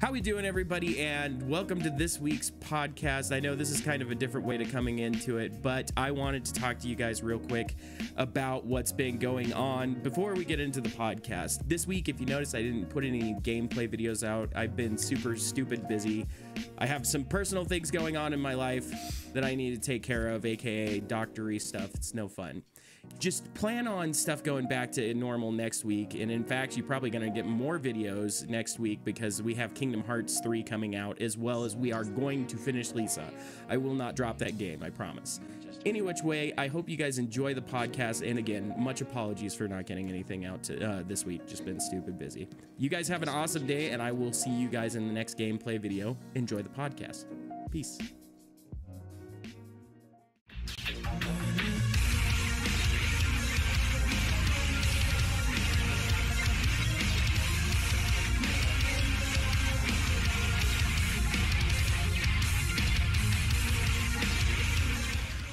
How we doing, everybody, and welcome to this week's podcast. I know this is kind of a different way to coming into it, but I wanted to talk to you guys real quick about what's been going on before we get into the podcast. This week, if you notice, I didn't put any gameplay videos out. I've been super stupid busy. I have some personal things going on in my life that I need to take care of, aka doctory stuff. It's no fun. Just plan on stuff going back to normal next week, and in fact, you're probably going to get more videos next week because we have Kingdom Hearts 3 coming out, as well as we are going to finish Lisa. I will not drop that game, I promise. Any which way, I hope you guys enjoy the podcast, and again, much apologies for not getting anything out this week. Just been stupid busy. You guys have an awesome day, and I will see you guys in the next gameplay video. Enjoy the podcast. Peace.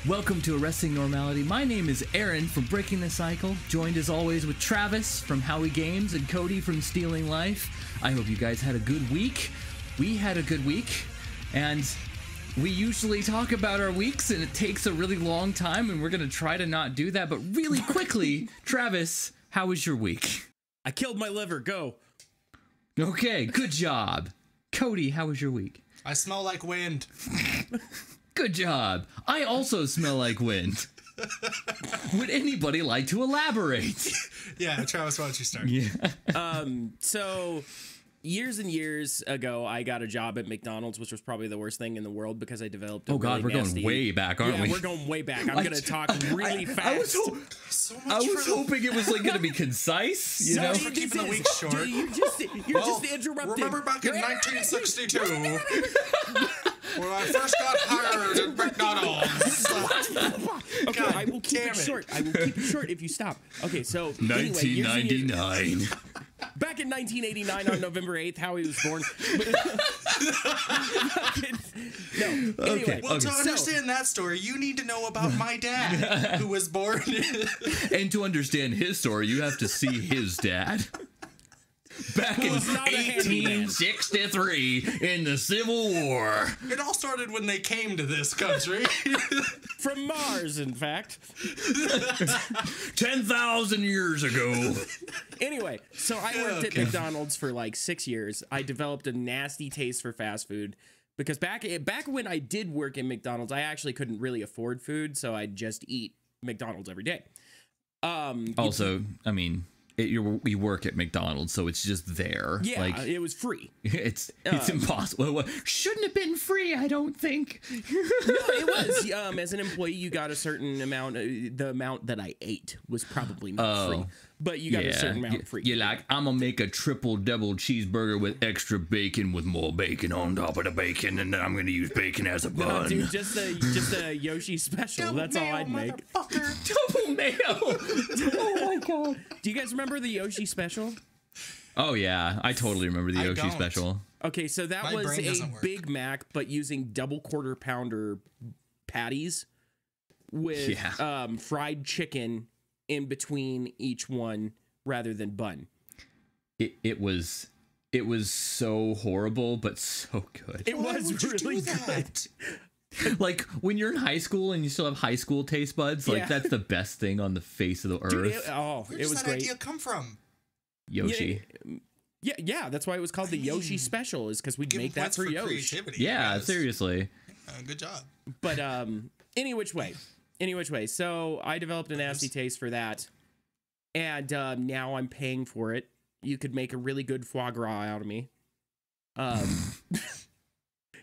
Welcome to Arresting Normality. My name is Aaron from Breaking the Cycle, joined as always with Travis from Howie Games and Cody from Stealinglife. I hope you guys had a good week. We had a good week, and we usually talk about our weeks, and it takes a really long time, and we're going to try to not do that. But really quickly, Travis, how was your week? I killed my liver. Go. Okay, good job. Cody, how was your week? I smell like wind. Good job. I also smell like wind. Would anybody like to elaborate? Yeah, Travis, why don't you start? Yeah. So years and years ago, I got a job at McDonald's, which was probably the worst thing in the world because I developed a God, we're nasty... going way back, aren't we? Yeah, we're going way back. I'm going to talk really fast. I was hoping it was like going to be concise, you know? For keeping the week short. You're just interrupting. Remember back in 1962 when I first got hired at McDonald's. Okay, God, I will keep it short. I will keep it short if you stop. Okay, so 1999. Back in 1989 on November 8th, Howie was born. No, anyway. Well, to understand that story, you need to know about my dad, who was born. And to understand his story, you have to see his dad. Back in 1863 in the Civil War. It all started when they came to this country. From Mars, in fact. 10,000 years ago. Anyway, so I worked at McDonald's for like 6 years. I developed a nasty taste for fast food because back when I did work at McDonald's, I actually couldn't really afford food, so I'd just eat McDonald's every day. Also, I mean, you work at McDonald's, so it's just there. Yeah, like, it was free. It's impossible. Shouldn't have been free, I don't think. No, it was. As an employee, you got a certain amount. The amount that I ate was probably not free, but you got a certain amount free. You're like, I'm gonna make a triple double cheeseburger with extra bacon with more bacon on top of the bacon, and then I'm gonna use bacon as a bun. No, dude, just a Yoshi special. Double That's all mayo, I'd make. Double mayo. Oh my god. Do you guys remember the Yoshi special? Oh yeah, I totally remember the Yoshi special. Okay, so that was a Big Mac, but using double quarter pounder patties with fried chicken in between each one rather than bun. It was so horrible, but so good. It was really good. Like when you're in high school and you still have high school taste buds, like that's the best thing on the face of the earth. Dude, Where does that idea come from? Yoshi. Yeah, that's why it was called the Yoshi special, is because we'd make that for Yoshi. Yeah, seriously. Good job. But any which way. So I developed a nasty taste for that, and now I'm paying for it. You could make a really good foie gras out of me.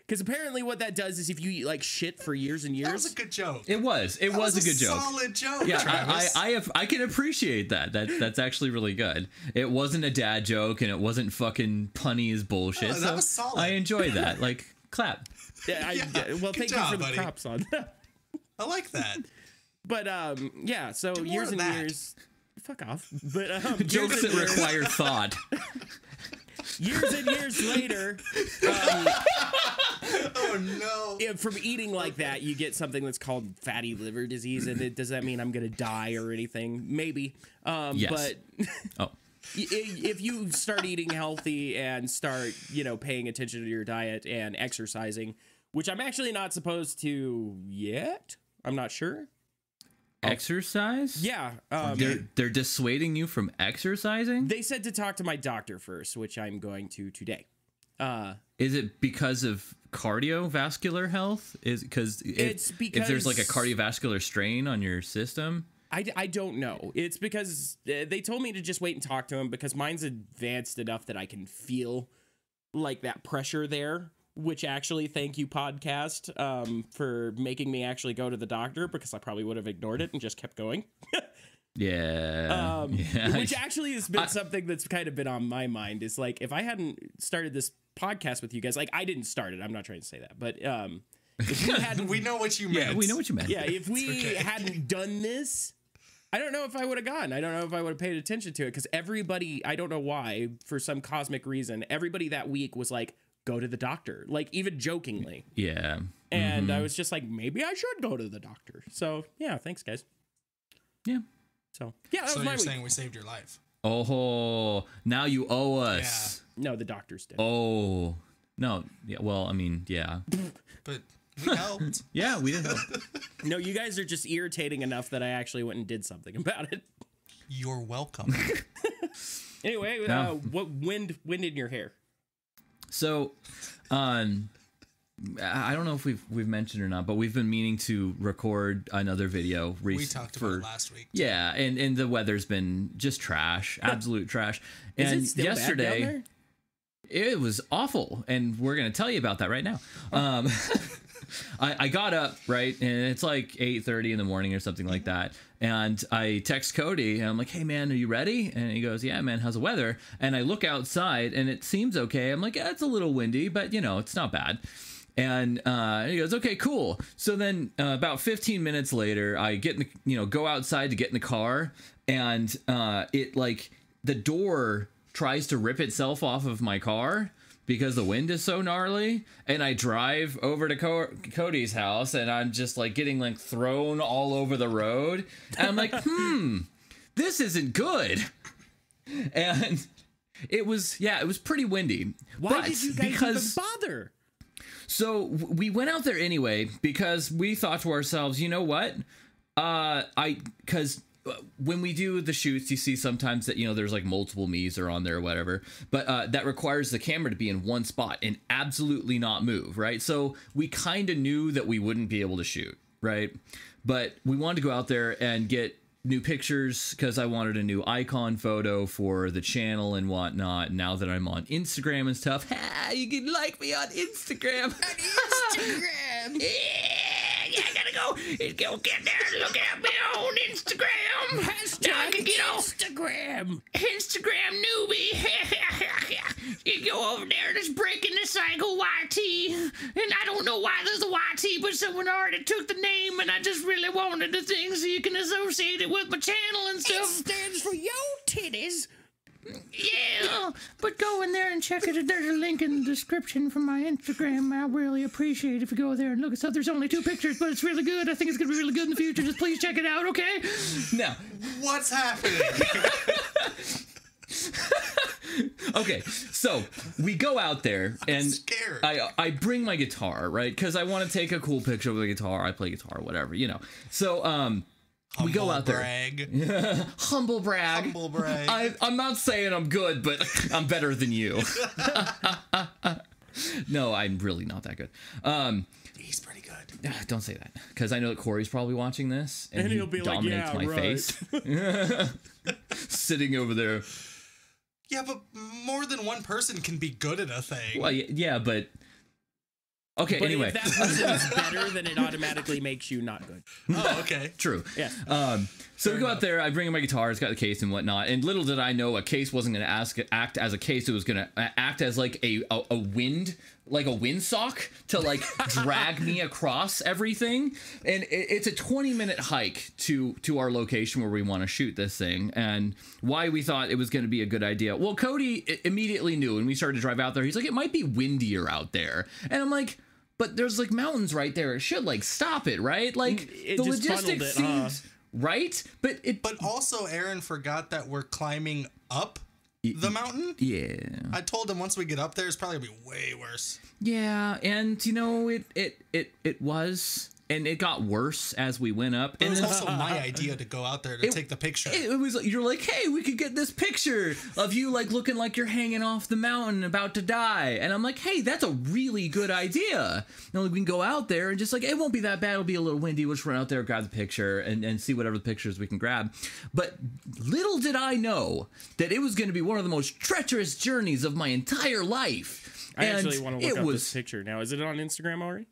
Because apparently what that does is if you eat like shit for years and years. That was a good joke. It was a good joke. Solid joke. Yeah, Travis. I can appreciate that. That's actually really good. It wasn't a dad joke and it wasn't fucking punny as bullshit. Oh, that was solid. I enjoy that. Like, clap. Yeah, well, thank you for the props on that. I like that. But yeah, so years and years. Fuck off. But jokes that require thought. Years and years later, oh no! From eating like that, you get something that's called fatty liver disease, and does that mean I'm gonna die or anything? Maybe. Yes. But if you start eating healthy and start, you know, paying attention to your diet and exercising, which I'm actually not supposed to yet. I'm not sure. Exercise? Yeah. They're dissuading you from exercising? They said to talk to my doctor first, which I'm going to today. Is it because of cardiovascular health? It's because if there's like a cardiovascular strain on your system? I don't know. It's because they told me to just wait and talk to him because mine's advanced enough that I can feel like that pressure there, which actually thank you podcast for making me actually go to the doctor because I probably would have ignored it and just kept going. Yeah. Which actually has been something that's kind of been on my mind is like, if I hadn't started this podcast with you guys, like I didn't start it. I'm not trying to say that, but if we hadn't, we know what you meant. Yeah, we know what you meant. Yeah, if we hadn't done this, I don't know if I would have gone. I don't know if I would have paid attention to it because everybody, I don't know why, for some cosmic reason, everybody that week was like, go to the doctor, like even jokingly. Yeah. And I was just like, maybe I should go to the doctor. So yeah, thanks guys. Yeah. So yeah, that So was my you're week. saying we saved your life? Oh, now you owe us. No, the doctors did. Oh, no. Yeah. Well, I mean, yeah. But we helped. Yeah, we did help. No, you guys are just irritating enough that I actually went and did something about it. You're welcome. Anyway, what wind in your hair? So, I don't know if we've mentioned or not, but we've been meaning to record another video. We talked about it last week. Yeah, and the weather's been just trash, absolute trash. And Is it still yesterday, bad down it was awful, and we're gonna tell you about that right now. I got up, right, and it's like 8:30 in the morning or something like that, and I text Cody, and I'm like, hey, man, are you ready? And he goes, yeah, man, how's the weather? And I look outside, and it seems okay. I'm like, yeah, it's a little windy, but, you know, it's not bad. And he goes, okay, cool. So then about 15 minutes later, I get in the, go outside to get in the car, and it, like, the door tries to rip itself off of my car because the wind is so gnarly, and I drive over to Cody's house, and I'm just like getting like thrown all over the road, and I'm like, this isn't good. And it was pretty windy. Why did you guys even bother? So we went out there anyway because we thought to ourselves, you know what? Because when we do the shoots, you see sometimes that, there's like multiple me's are on there or whatever, but that requires the camera to be in one spot and absolutely not move, right? So we kind of knew that we wouldn't be able to shoot, right? But we wanted to go out there and get new pictures because I wanted a new icon photo for the channel and whatnot. Now that I'm on Instagram and stuff, you can like me on Instagram. Yeah, I gotta go get there and look at me on Instagram. Hashtag Instagram newbie. You go over there, just breaking the cycle YT, and I don't know why there's a YT, but someone already took the name, and I just really wanted the thing so you can associate it with my channel and stuff. It stands for yo titties. Yeah, but go in there and check it. There's a link in the description for my Instagram. I really appreciate it if you go there and look at stuff. There's only 2 pictures, but it's really good. I think it's going to be really good in the future. Just please check it out, okay? Now, what's happening? Okay, so we go out there and scared. I bring my guitar, right? Because I want to take a cool picture of the guitar. I play guitar, whatever, So, we go out there. Humble brag. Humble brag. I'm not saying I'm good, but I'm better than you. No, I'm really not that good. He's pretty good. Don't say that, because I know that Corey's probably watching this, and he'll be dominates like, my face. Sitting over there. Yeah, but more than one person can be good at a thing. Well, yeah, but... Okay, but anyway. If that person is better, then it automatically makes you not good. Oh, okay. True. Yeah. So we go out there, I bring in my guitar, it's got the case and whatnot, and little did I know a case wasn't going to act as a case, it was going to act as like a windsock to like drag me across everything. And it's a 20-minute hike to our location where we want to shoot this thing, and why we thought it was going to be a good idea. Well, Cody immediately knew, and we started to drive out there. He's like, it might be windier out there. And I'm like, but there's like mountains right there. It should like stop it, right? Like it the just logistics seems right, but also Aaron forgot that we're climbing up the mountain? Yeah. I told him once we get up there, it's probably gonna be way worse. Yeah, and you know, it was, and it got worse as we went up. It And was then, also my idea to go out there to take the picture. it was, you're like, hey, we could get this picture of you like looking like you're hanging off the mountain about to die, and I'm like, hey, that's a really good idea. You know, we can go out there and just like, it won't be that bad, it'll be a little windy, we'll just run out there, grab the picture, and see whatever the pictures we can grab. But little did I know that it was going to be one of the most treacherous journeys of my entire life. I actually want to look up this picture now. Is it on Instagram already?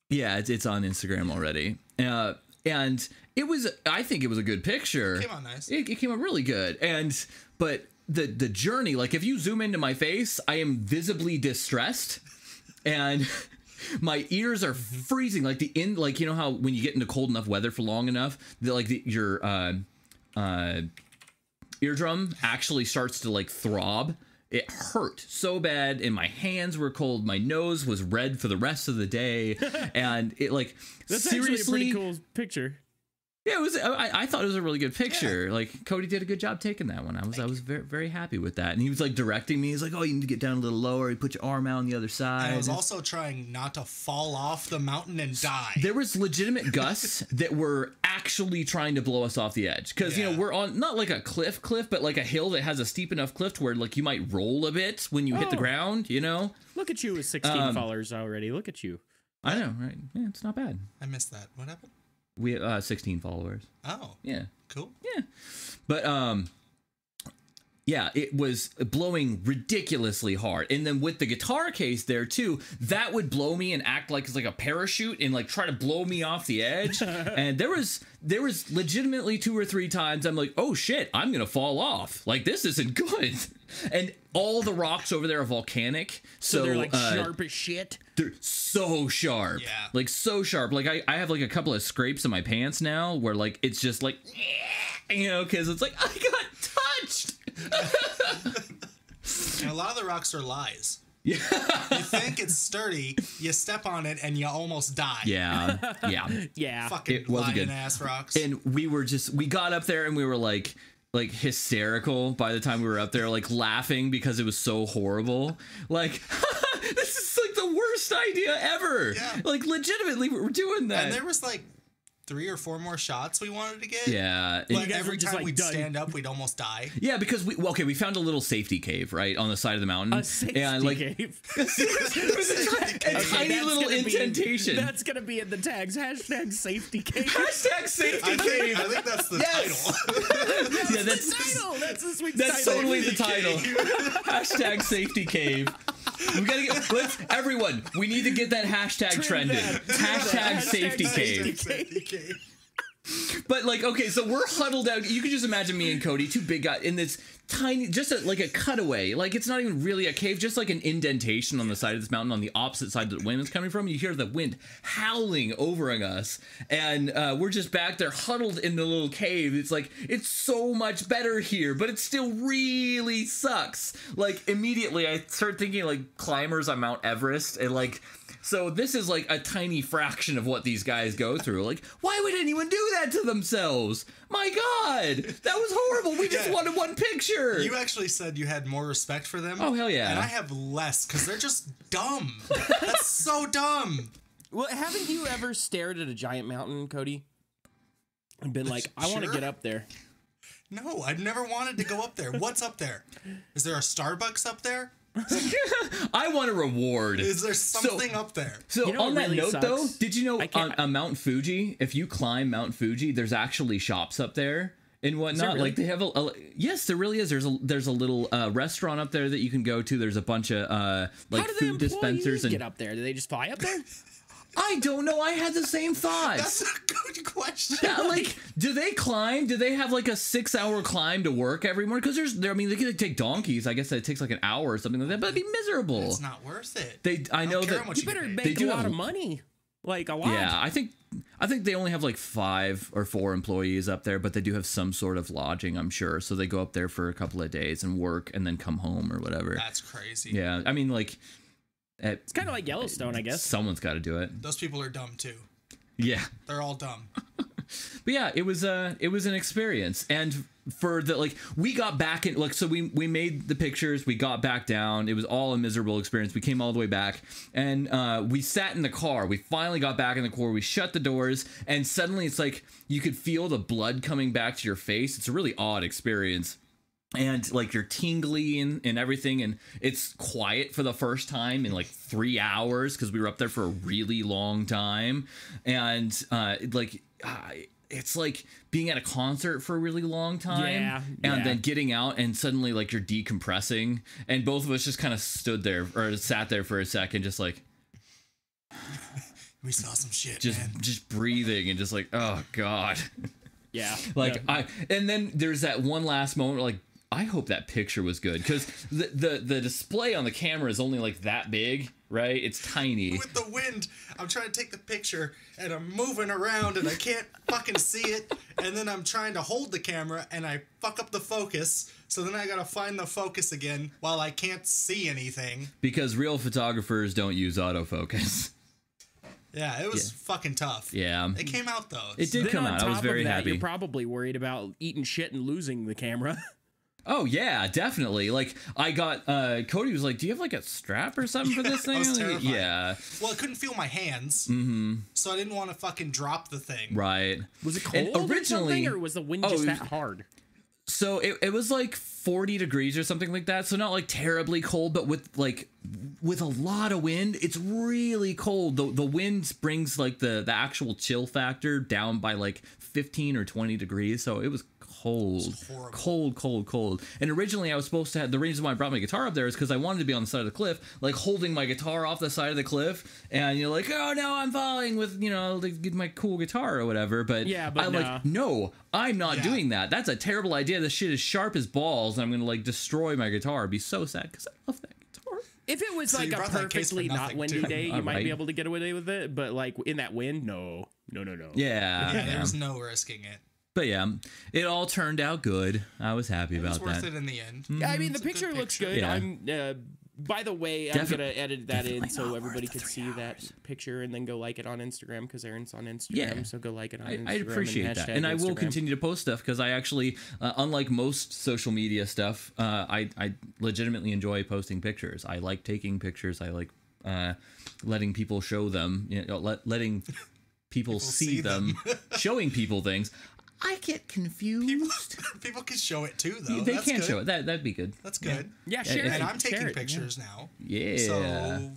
Yeah, it's on Instagram already. And it was, I think it was a good picture. It came out nice. It came out really good. But the journey, like if you zoom into my face, I am visibly distressed, and my ears are freezing. Like like, you know how when you get into cold enough weather for long enough, your eardrum actually starts to like throb. It hurt so bad, and my hands were cold. My nose was red for the rest of the day, and it like That's seriously, actually a pretty cool picture. Yeah, it was. I thought it was a really good picture. Yeah. Like Cody did a good job taking that one. I was very, very happy with that. And he was like directing me. He's like, "Oh, you need to get down a little lower. You put your arm out on the other side." And I was also trying not to fall off the mountain and die. There was legitimate gusts that were actually trying to blow us off the edge, because you know, we're on not like a cliff, but like a hill that has a steep enough cliff to where like you might roll a bit when you hit the ground. You know. Look at you with 16 followers already. Look at you. I know, right? Yeah, it's not bad. I missed that. What happened? We have 16 followers. Oh. Yeah. Cool. Yeah. But yeah, it was blowing ridiculously hard. And then with the guitar case there too, that would blow me and act like it's like a parachute and like try to blow me off the edge. And there was legitimately 2 or 3 times I'm like, oh shit, I'm gonna fall off. Like this isn't good. And all the rocks over there are volcanic. So they're like sharp as shit. They're so sharp. Yeah. Like so sharp. Like I have like a couple of scrapes in my pants now where like it's just like, you know, because it's like I got touched. And a lot of the rocks are lies. Yeah. You think it's sturdy, you step on it, and you almost die. Yeah. Yeah. Yeah. Fucking lying ass rocks. And we got up there and we were like hysterical by the time we were up there, like laughing because it was so horrible. Like, this is like the worst idea ever. Yeah. Like, legitimately, we're doing that. And there was like 3 or 4 more shots we wanted to get. Yeah. But every time we'd stand up, we'd almost die. Yeah, because we found a little safety cave, right, on the side of the mountain. A safety cave. It was a tiny little indentation. That's going to be in the tags. Hashtag safety cave. Hashtag safety cave. I think that's the title. Yeah, that's the title. That's this week's title. That's totally the title. Hashtag safety cave. We gotta get everyone. We need to get that hashtag trended. Hashtag safety cave. But like, okay, so we're huddled out. You can just imagine me and Cody, 2 big guys, in this tiny, just like a cutaway. Like it's not even really a cave, just like an indentation on the side of this mountain on the opposite side that the wind is coming from. You hear the wind howling over us, and we're just back there huddled in the little cave. It's like, it's so much better here, but it still really sucks. Like immediately I start thinking like climbers on Mount Everest, and like, so this is like a tiny fraction of what these guys go through. Like, why would anyone do that to themselves? My God, that was horrible. We just wanted one picture. You actually said you had more respect for them. Oh, hell yeah. And I have less, because they're just dumb. That's so dumb. Well, haven't you ever stared at a giant mountain, Cody, and been like, I want to get up there? No, I've never wanted to go up there. What's up there? Is there a Starbucks up there? I want a reward. Is there something up there? So, you know, on that note, though, did you know on Mount Fuji, if you climb Mount Fuji, there's actually shops up there and whatnot? Really? Like they have yes, there really is. There's a little restaurant up there that you can go to. There's a bunch of like food dispensers. And get up there? Do they just fly up there? I don't know. I had the same thoughts. That's a good question. Yeah, like, do they climb? Do they have like a 6-hour climb to work every morning? Because I mean, they can take donkeys. I guess it takes like an hour or something like that, but it'd be miserable. It's not worth it. I know that you better make a lot of money. Like a lot. Yeah, I think they only have like 5 or 4 employees up there, but they do have some sort of lodging, I'm sure. So they go up there for a couple of days and work and then come home or whatever. That's crazy. Yeah, I mean, like, it's kind of like Yellowstone, I guess. Someone's got to do it. Those people are dumb too. Yeah, they're all dumb. But yeah, it was an experience, and for the, like, we got back in, like, so we made the pictures, we got back down, it was all a miserable experience, we came all the way back, and we sat in the car, we finally got back in the car, we shut the doors, and suddenly it's like you could feel the blood coming back to your face. It's a really odd experience, and like you're tingly and everything, and it's quiet for the first time in like 3 hours because we were up there for a really long time, and it's like being at a concert for a really long time, then getting out and suddenly like you're decompressing, and both of us just kind of stood there or sat there for a second, just like we saw some shit, just breathing and just like, oh god. And then there's that one last moment where, like, I hope that picture was good, because the display on the camera is only like that big, right? It's tiny. With the wind, I'm trying to take the picture and I'm moving around and I can't fucking see it, and then I'm trying to hold the camera and I fuck up the focus, so then I gotta find the focus again while I can't see anything. Because real photographers don't use autofocus. Yeah, it was fucking tough. Yeah. It came out though. It did come out. I was very happy. You're probably worried about eating shit and losing the camera. Oh yeah, definitely. Like, I got Cody was like, "Do you have like a strap or something for this thing?" I was terrified. Yeah. Well, I couldn't feel my hands, so I didn't want to fucking drop the thing. Right. Was it cold originally, or was the wind just that hard? So it was like 40 degrees or something like that. So not like terribly cold, but with a lot of wind, it's really cold. The wind brings like the actual chill factor down by like 15 or 20 degrees. So it was cold. And originally I was supposed to have, the reason why I brought my guitar up there is because I wanted to be on the side of the cliff, like holding my guitar off the side of the cliff, and you're like, oh no, I'm falling with, my cool guitar or whatever. But no, I'm not doing that. That's a terrible idea. This shit is sharp as balls, and I'm gonna like destroy my guitar. I'd be so sad because I love that guitar. If it was like a perfectly not windy day, you might be able to get away with it, but like in that wind, no. Yeah, there was no risking it. But yeah, it all turned out good. I was happy about that. It was worth it in the end. Yeah, I mean, the picture looks good. Yeah. I'm. By the way, I'm gonna edit that in so everybody can see that picture and then go like it on Instagram, because Aaron's on Instagram. Yeah. So go like it on Instagram. I appreciate that, and I will continue to post stuff, because I actually, unlike most social media stuff, I legitimately enjoy posting pictures. I like taking pictures. I like letting people show them. Letting people see them, showing people things. I get confused. People can show it too, though. They can show it. That'd be good. That's good. Yeah, share it. And I'm taking pictures now. Yeah. So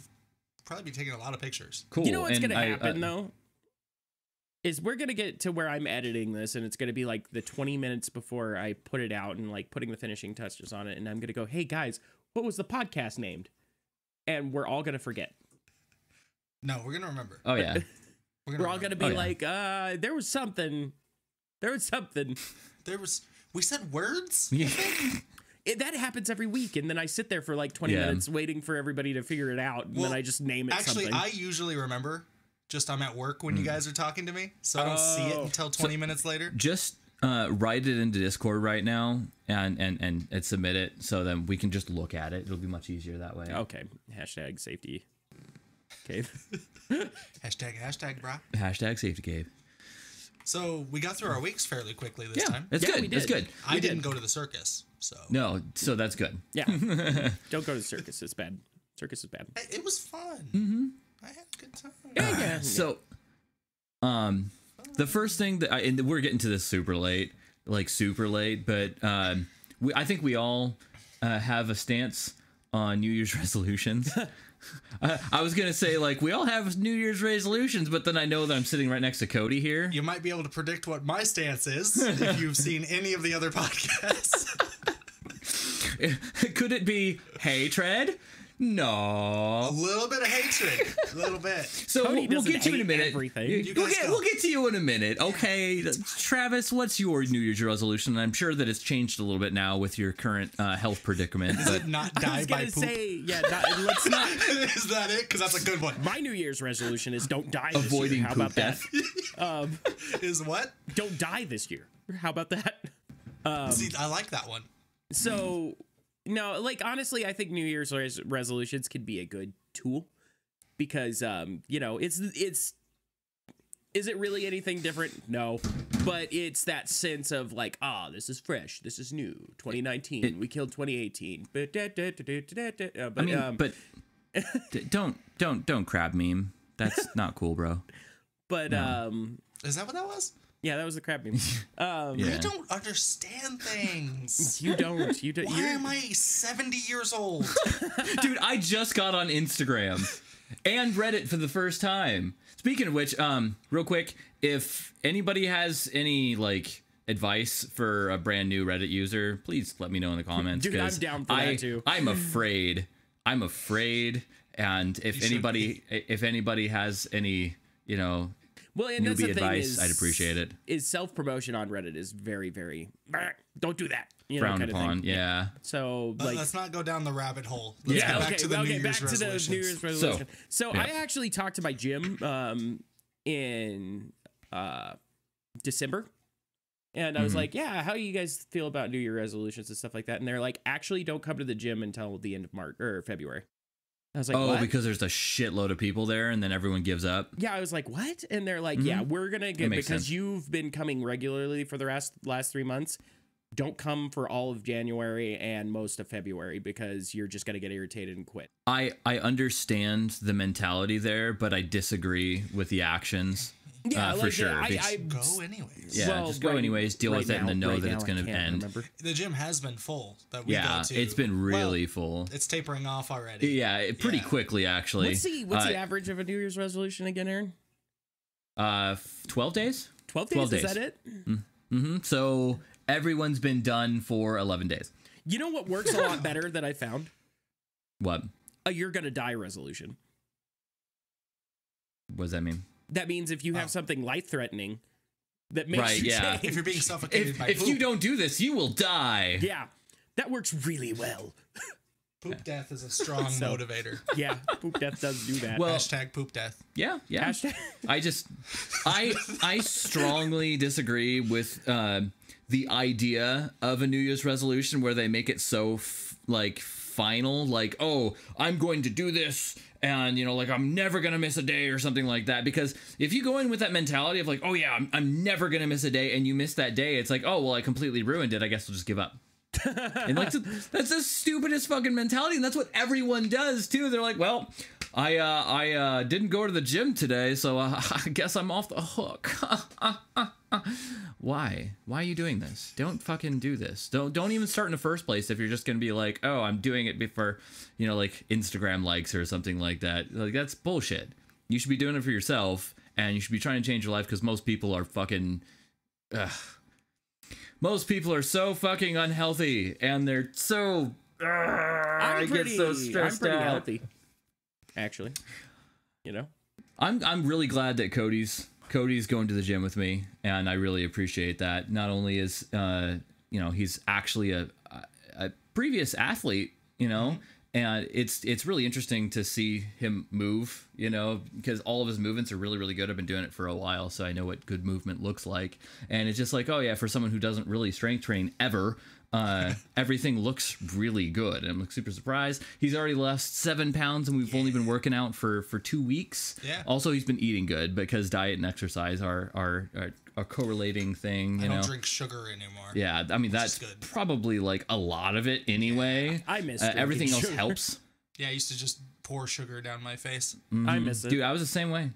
probably be taking a lot of pictures. Cool. You know what's gonna happen though? Is we're gonna get to where I'm editing this, and it's gonna be like the 20 minutes before I put it out and like putting the finishing touches on it, and I'm gonna go, hey guys, what was the podcast named? And we're all gonna forget. No, we're gonna remember. Oh yeah. We're all gonna be like, there was something. We said words? Yeah. That happens every week, and then I sit there for like 20 minutes waiting for everybody to figure it out, and then I just name it something. I usually remember, just I'm at work when you guys are talking to me, so I don't see it until 20 minutes later. Just write it into Discord right now and submit it, so then we can just look at it. It'll be much easier that way. Okay. Hashtag safety cave. Hashtag brah. Hashtag safety cave. So we got through our weeks fairly quickly this time. It's good. It's good. I didn't go to the circus, so no, so that's good. Yeah, don't go to the circus. It's bad. Circus is bad. It was fun. Mm-hmm. I had a good time. Yeah. So, the first thing that and we're getting to this super late, but I think we all have a stance on New Year's resolutions. I was gonna say, like, we all have New Year's resolutions, but then I know that I'm sitting right next to Cody here. You might be able to predict what my stance is if you've seen any of the other podcasts. Could it be hatred? No. A little bit of hatred. A little bit. So we'll get to you in a minute. We'll get to you in a minute. Okay, Travis, what's your New Year's resolution? I'm sure that it's changed a little bit now with your current health predicament. Is it not die by poop? Let's not. Is that it? Because that's a good one. My New Year's resolution is don't die this Avoiding year. How poop about death. that? Is what? Don't die this year. How about that? See, I like that one. So... No, like, honestly, I think New Year's resolutions can be a good tool because, it's Is it really anything different? No. But it's that sense of like, this is fresh. This is new. 2019. We killed 2018. But don't crab meme. That's not cool, bro. But is that what that was? Yeah, that was the crab meme. I don't understand things. You don't. Why am I 70 years old? Dude, I just got on Instagram and Reddit for the first time. Speaking of which, real quick, if anybody has any like advice for a brand new Reddit user, please let me know in the comments. Dude, I'm down for that too. I'm afraid. And if anybody has any, newbie advice, I'd appreciate it. Is self-promotion on Reddit is very, very don't do that. Frowned kind of upon, thing. Yeah. So let's not go down the rabbit hole. Let's go back to the New Year's resolution. So I actually talked to my gym in December. And I was like, yeah, how do you guys feel about New Year resolutions and stuff like that? And they're like, actually don't come to the gym until the end of March or February. I was like, what? Because there's a shitload of people there and then everyone gives up. Yeah, I was like, what? And they're like, yeah, we're going to get, because sense. You've been coming regularly for the last 3 months. Don't come for all of January and most of February because you're just going to get irritated and quit. I understand the mentality there, but I disagree with the actions. Yeah, for sure. I go anyways. Yeah, just go anyways, deal with it, and then know that it's going to end. The gym has been full that we go to. It's been really full. It's tapering off already. Yeah, pretty quickly, actually. What's the average of a New Year's resolution again, Aaron? 12 days? 12 days, is that it? Mm-hmm. So everyone's been done for 11 days. You know what works a lot better that I found? What? A you're gonna die resolution. What does that mean? That means if you have something life-threatening that makes you change. If you're being suffocated by poop. If you don't do this, you will die. Yeah, that works really well. Poop death is a strong motivator. Yeah, poop death does do that. Well, hashtag poop death. Yeah. Hashtag. I strongly disagree with the idea of a New Year's resolution where they make it so final, like, oh, I'm going to do this. And, I'm never going to miss a day or something like that. Because if you go in with that mentality of like, oh, yeah, I'm never going to miss a day, and you miss that day, it's like, oh, well, I completely ruined it. I guess I'll just give up. And that's the stupidest fucking mentality. And that's what everyone does, too. They're like, well, I didn't go to the gym today, so I guess I'm off the hook. Why? Why are you doing this? Don't fucking do this. Don't even start in the first place if you're just gonna be like, oh, I'm doing it for, like Instagram likes or something like that. Like, that's bullshit. You should be doing it for yourself, and you should be trying to change your life, because most people are fucking. Most people are so fucking unhealthy, and they're so. I get so stressed out. Healthy, actually. I'm really glad that Cody's going to the gym with me, and I really appreciate that. Not only is he's actually a previous athlete, and it's really interesting to see him move, because all of his movements are really, really good. I've been doing it for a while, so I know what good movement looks like. And it's just like, oh yeah, for someone who doesn't really strength train ever, everything looks really good. And I'm super surprised. He's already lost 7 pounds, and we've only been working out for 2 weeks. Yeah. Also, he's been eating good, because diet and exercise are a correlating thing. I don't drink sugar anymore. Yeah, I mean, that's probably like a lot of it anyway. Yeah. I miss everything else sugar. helps. Yeah, I used to just pour sugar down my face. I miss it. Dude, I was the same way.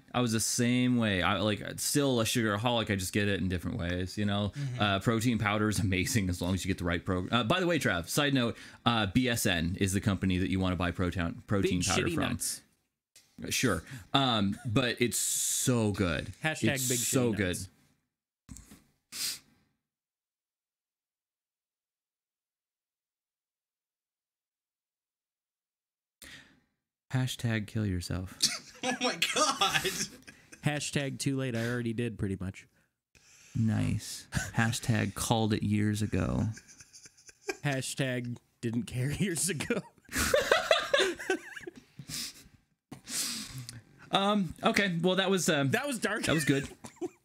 I still a sugaraholic. I just get it in different ways, Protein powder is amazing as long as you get the right program. By the way, Trav, side note, BSN is the company that you want to buy protein Big powder from. Nuts. Sure. But it's so good. Hashtag it's big so shitty good. nuts. Hashtag kill yourself. Oh my god. Hashtag too late. I already did, pretty much. Nice. Hashtag called it years ago. Hashtag didn't care years ago. Okay. Well, that was dark. That was good.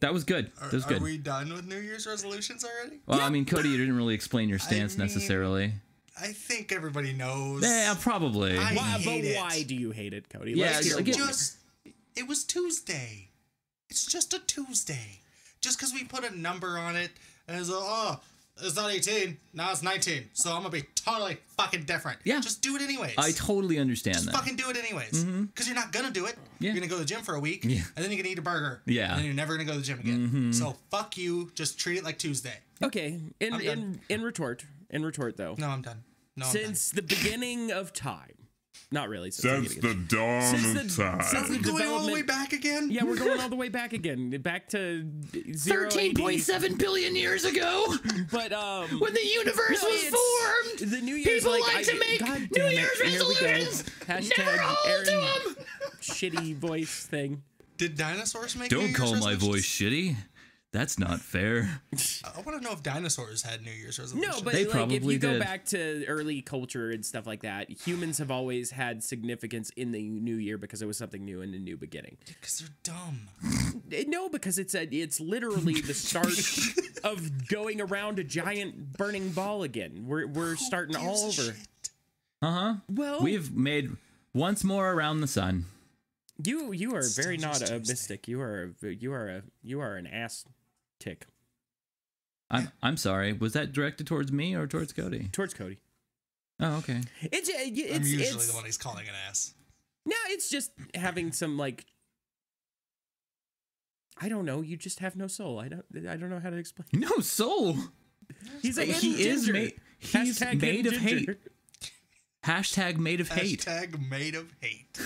That was good. Are we done with New Year's resolutions already? Well, yeah. I mean, Cody, you didn't really explain your stance necessarily. I think everybody knows. Yeah, probably. Why do you hate it, Cody? Yeah, it was Tuesday. It's just a Tuesday. Just because we put a number on it and it's it's not 18, now it's 19. So I'm gonna be totally fucking different. Yeah. Just do it anyways. I totally understand Just that. fucking do it anyways. Because you're not gonna do it. Yeah. You're gonna go to the gym for a week, Yeah. and then you're gonna eat a burger. Yeah. And then you're never gonna go to the gym again. So fuck you. Just treat it like Tuesday. Okay. In retort though. No, I'm done. No, Since the beginning of time. Not really. Since the dawn of time. Since the going all the development- way back again? Yeah, we're going all the way back again. Back to 13.7 billion years ago, But when the universe was formed, the New Year's people like to make God New damn it, Year's here we go. resolutions. Hashtag Never hold Aaron to 'em. shitty voice thing. Did dinosaurs make Don't New Year's call my resolutions? voice shitty. That's not fair. I want to know if dinosaurs had New Year's resolutions. No, but They like if probably you go did. back to early culture and stuff like that, humans have always had significance in the new year because it was something new and a new beginning. Because they're dumb. No, because it's literally the start of going around a giant burning ball again. We're starting Who all gives a over. shit? Well, We've made once more around the sun. you are Still very not just a Tuesday. mystic. You are an ass tick I'm sorry. Was that directed towards me or towards Cody? towards Cody. Oh, okay. It's I'm usually it's the one he's calling an ass. no, it's just having some like. I don't know. You just have no soul. I don't know how to explain. No soul. He's a He hidden is ginger. made. He's Hashtag made of hidden hate. ginger. Hashtag made of hate. Hashtag made of hate.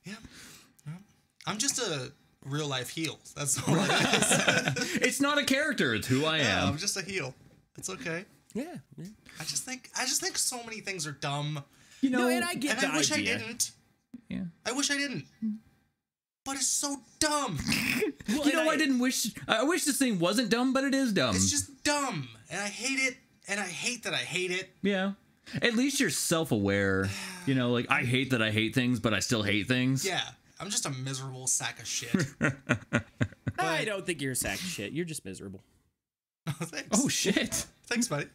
Yeah. Well, I'm just a real life heel. That's all it is. It's not a character. It's who I Yeah, am. I'm just a heel. It's okay. Yeah. I just think so many things are dumb. You know, No, and I get And the I wish idea. I didn't. yeah. I wish I didn't. But it's so dumb. Well, You know, and I didn't wish. I wish this thing wasn't dumb, but it is dumb. It's just dumb. And I hate it. And I hate that I hate it. Yeah. At least you're self-aware. You know, like I hate that I hate things, but I still hate things. Yeah. I'm just a miserable sack of shit. I don't think you're a sack of shit. You're just miserable. Thanks. Oh shit. Thanks, buddy.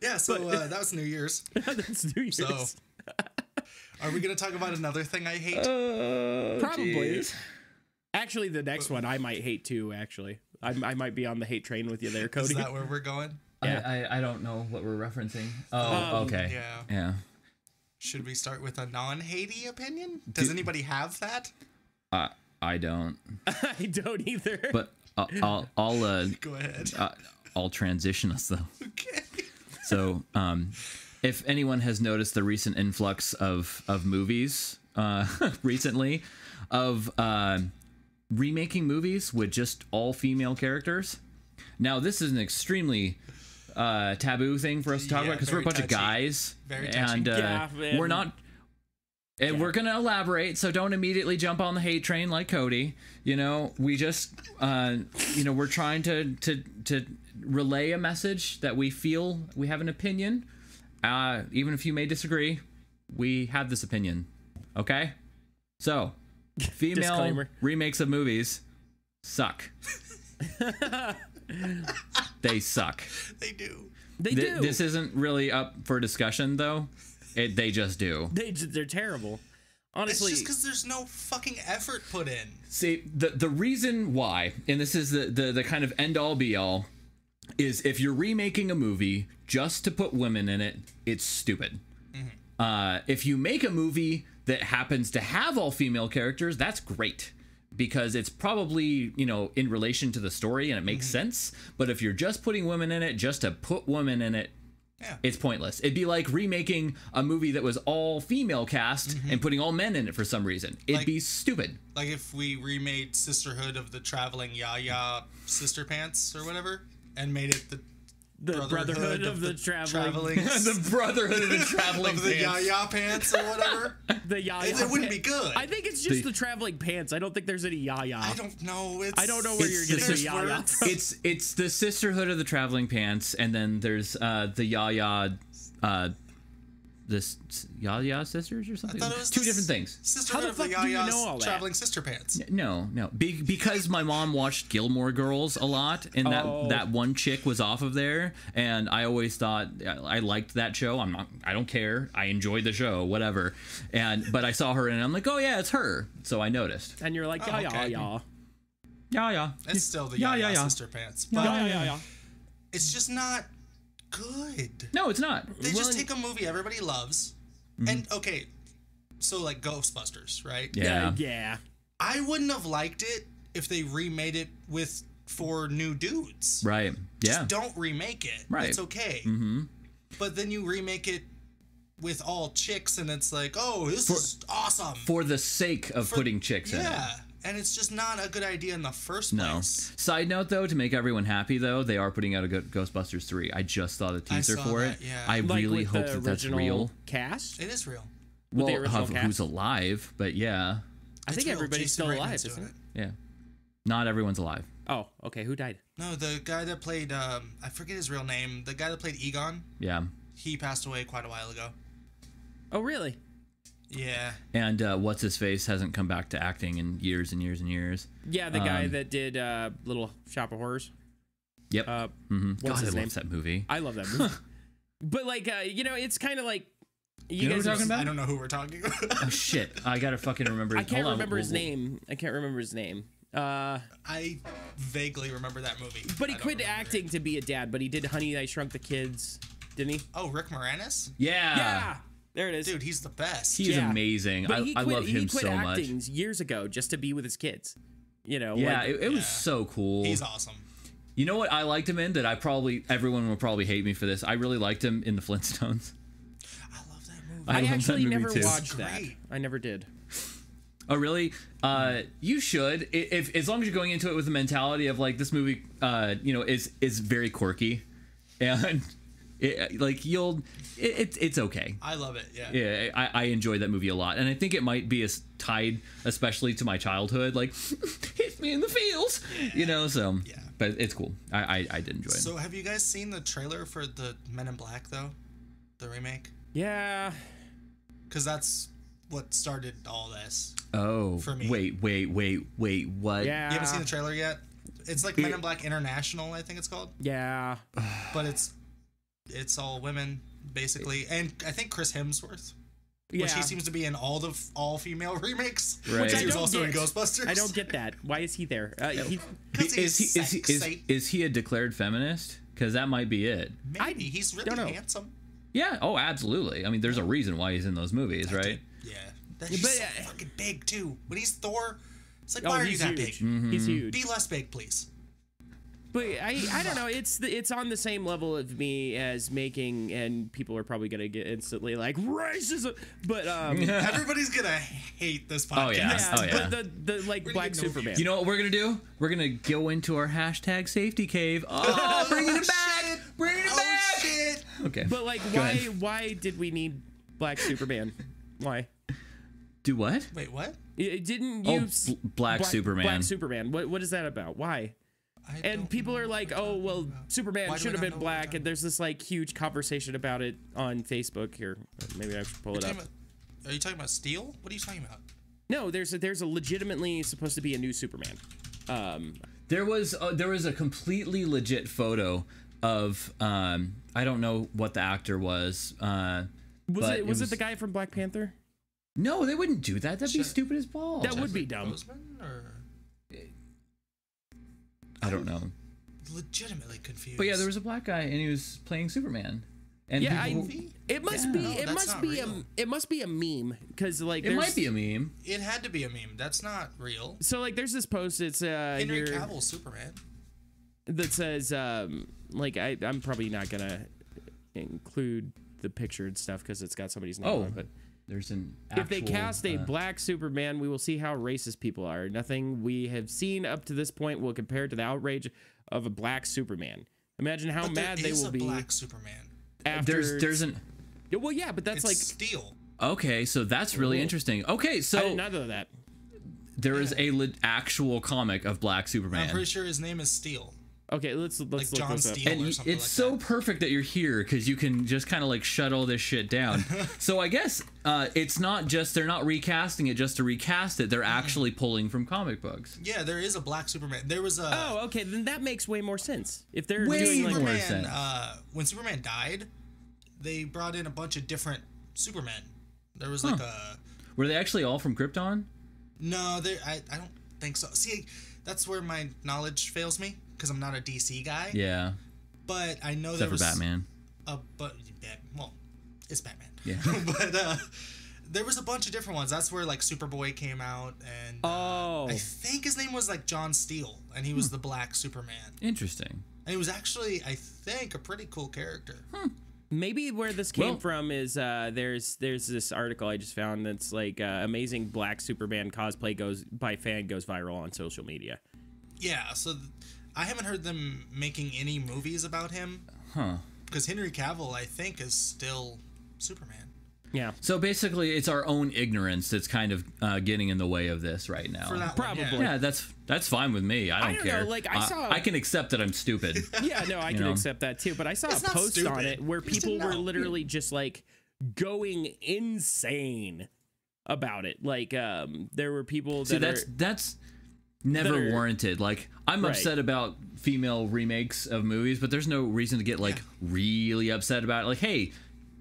Yeah, so that was New Year's. That's New Year's. So, are we going to talk about another thing I hate? Probably. Jeez. Actually, the next one I might hate too. Actually, I might be on the hate train with you there, Cody. Is that where we're going? Yeah. I don't know what we're referencing. Oh, okay. Yeah. Yeah. Should we start with a non-Haiti opinion? Does anybody have that? I don't. I don't either. But I'll Go ahead. I'll transition us though. Okay. So, if anyone has noticed the recent influx of movies recently, of remaking movies with just all female characters. Now, this is an extremely taboo thing for us to talk Yeah, about because we're a very bunch of touchy. guys, Very touchy. and Yeah, we're not. And we're gonna elaborate, so don't immediately jump on the hate train like Cody. You know, we just, we're trying to relay a message that we feel we have an opinion. Even if you may disagree, we have this opinion. Okay? So, female Disclaimer. remakes of movies suck. They suck. They do. They do. This isn't really up for discussion, though. They just do. They're terrible. It's Honestly, just because there's no fucking effort put in. See, the reason why, and this is the kind of end all be all, is if you're remaking a movie just to put women in it, it's stupid. If you make a movie that happens to have all female characters, that's great. Because it's probably, in relation to the story and it makes sense. But if you're just putting women in it just to put women in it, Yeah. it's pointless. It'd be like remaking a movie that was all female cast and putting all men in it for some reason. It'd be stupid. Like if we remade Sisterhood of the Traveling Yaya Sister Pants or whatever, and made it the Brotherhood of the Traveling. The Brotherhood of the Traveling of the Pants. Yaya Pants or whatever. The yaya. It wouldn't be good. I think it's just the traveling pants. I don't think there's any yaya. I don't know. I don't know where you're getting the there's yaya. words. from. It's the Sisterhood of the Traveling Pants, and then there's the Yaya this Yaya sisters or something. I thought it was two different things. Sisterhood How the of the fuck do you Yaya's know all that? traveling sister pants. No. Because my mom watched Gilmore Girls a lot, and that one chick was off of there, and I always thought I liked that show. I don't care. I enjoyed the show, whatever. But I saw her, and I'm like, oh yeah, it's her. So I noticed. And you're like, yeah. It's still the Yaya sister pants. But Yeah. it's just not good. No, it's not. They just take a movie everybody loves, and okay, so like Ghostbusters, right? Yeah. I wouldn't have liked it if they remade it with 4 new dudes. Right. Just don't remake it. Right. It's okay. Mm-hmm. But then you remake it with all chicks, and it's like, oh, this is awesome. For the sake of putting chicks in it. Yeah. And it's just not a good idea in the first place. Side note, though, to make everyone happy, though, they are putting out a Ghostbusters 3. I just saw the teaser for it. Yeah. I Like really with hope the that that's original real. Cast? It is real. With the Well, original of cast? who's alive, but yeah. I think real. everybody's Jason still alive, Reitman's isn't doing it? Yeah. Not everyone's alive. Oh, okay. Who died? No, the guy that played, I forget his real name. The guy that played Egon, Yeah. he passed away quite a while ago. Oh, really? Yeah. And what's his face hasn't come back to acting in years and years and years. Yeah, the guy that did Little Shop of Horrors. Yep. What's God, his I name? love that movie. I love that movie. But like, it's kind of like You know what we're talking about? I don't know who we're talking about. Oh shit! I gotta fucking remember. I can't Hold on, remember his we'll- name. I can't remember his name. I vaguely remember that movie. But he I don't quit remember acting it. to be a dad. But he did Honey, I Shrunk the Kids, didn't he? Oh, Rick Moranis? Yeah. Yeah, there it is. Dude, he's the best. He's Yeah. amazing. But he I quit, love him he quit so much. acting years ago just to be with his kids. Yeah, like, it was so cool. He's awesome. You know what I liked him in that everyone will probably hate me for this. I really liked him in the Flintstones. I love that movie. I love that actually movie never too. watched that. Great. I never did. Oh really? You should. If as long as you're going into it with the mentality of like this movie, is very quirky, and it's okay. I love it, yeah. Yeah, I enjoyed that movie a lot, and I think it might be tied, especially to my childhood. Like, hit me in the feels, So, Yeah. but it's cool. I did enjoy it. So have you guys seen the trailer for the Men in Black, though? The remake? Yeah. Because that's what started all this. Oh, for me. Wait, what? Yeah. You haven't seen the trailer yet? It's like Men in Black International, I think it's called. Yeah. But it's all women, basically. And I think Chris Hemsworth. Yeah. Which he seems to be in all the all-female remakes. Right. Which I he was don't also in get. Ghostbusters. I don't get that. Why is he there? Is he a declared feminist? Because that might be it. Maybe. He's don't really know. handsome. Yeah. Oh, absolutely. I mean, there's a reason why he's in those movies, right? Yeah. He's But, so fucking big, too. When he's Thor, it's like, Oh, why are you he's that huge. big? He's huge. Be less big, please. But I don't know. It's on the same level of me as making, and people are probably gonna get instantly like racism. But Everybody's gonna hate this podcast. Oh, yeah. yeah, Oh, yeah. but the like We're Black gonna get no Superman. You know what we're gonna do? We're gonna go into our hashtag safety cave. Oh, bringing it back! Shit. Bringing it Oh, back! shit. Okay. But like, Go ahead. why did we need Black Superman? Why? Do what? Wait, what? Didn't Oh, you Black Superman. Black Superman. What is that about? Why? I And don't people know are what like, you're oh, talking well, about. Superman Why do should I have not been know what black. you're And there's this like huge conversation about it on Facebook here. Maybe I should pull it up. Are you talking about Steel? What are you talking about? No, there's a legitimately supposed to be a new Superman. There was a completely legit photo of I don't know what the actor was. Was it the guy from Black Panther? No, they wouldn't do that. That'd be Shut- stupid as balls. That would be dumb. Boseman or I don't know. legitimately confused. But yeah, there was a black guy and he was playing Superman. And Yeah, people, it must Yeah. be. No, It that's must not be real. it must be a meme because like it might be a meme. It had to be a meme. That's not real. So like there's this post. It's Henry here Cavill's Superman. that says like I'm probably not gonna include the picture and stuff because it's got somebody's name Oh, on it, but there's an if they actual, cast a black Superman, we will see how racist people are. Nothing we have seen up to this point will compare to the outrage of a black Superman. Imagine how But mad there they is will a be black Superman. after. there's an Well, yeah, but that's It's like Steel. okay, so that's really interesting. Okay, I so did not know that. there is a actual comic of Black I'm Superman. pretty sure his name is Steel. Okay, let's like look John this up. Steele And or something it's like so that. perfect that you're here because you can just kind of like shut all this shit down. So I guess it's not just they're not recasting it just to recast it. They're actually pulling from comic books. Yeah, there is a black Superman. There was a Oh, okay, then that makes way more sense. If they're Way doing like more Superman. sense. When Superman died, they brought in a bunch of different Supermen. There was like a Were they actually all from Krypton? no, I don't think so. See, that's where my knowledge fails me because I'm not a DC guy. Yeah, But I know except there for was Batman. well, it's Batman. Yeah. But there was a bunch of different ones. That's where like Superboy came out, and I think his name was like John Steele, and he was the Black Superman. Interesting. And he was actually, I think, a pretty cool character. maybe where this came from is there's this article I just found that's like amazing Black Superman cosplay goes viral on social media. Yeah, so I haven't heard them making any movies about him. Huh. Because Henry Cavill, I think, is still Superman. Yeah. So basically, it's our own ignorance that's kind of getting in the way of this right now. For that Probably. one, Yeah, that's fine with me. I don't care. know, like, I can accept that I'm stupid. Yeah, no, I can know? accept that too. But I saw It's a not post on stupid. it where You just people didn't were know. literally just like going insane about it. Like there were people that See, that's never that are- warranted. Like, I'm Right. upset about female remakes of movies, but there's no reason to get like really upset about it. Like, hey,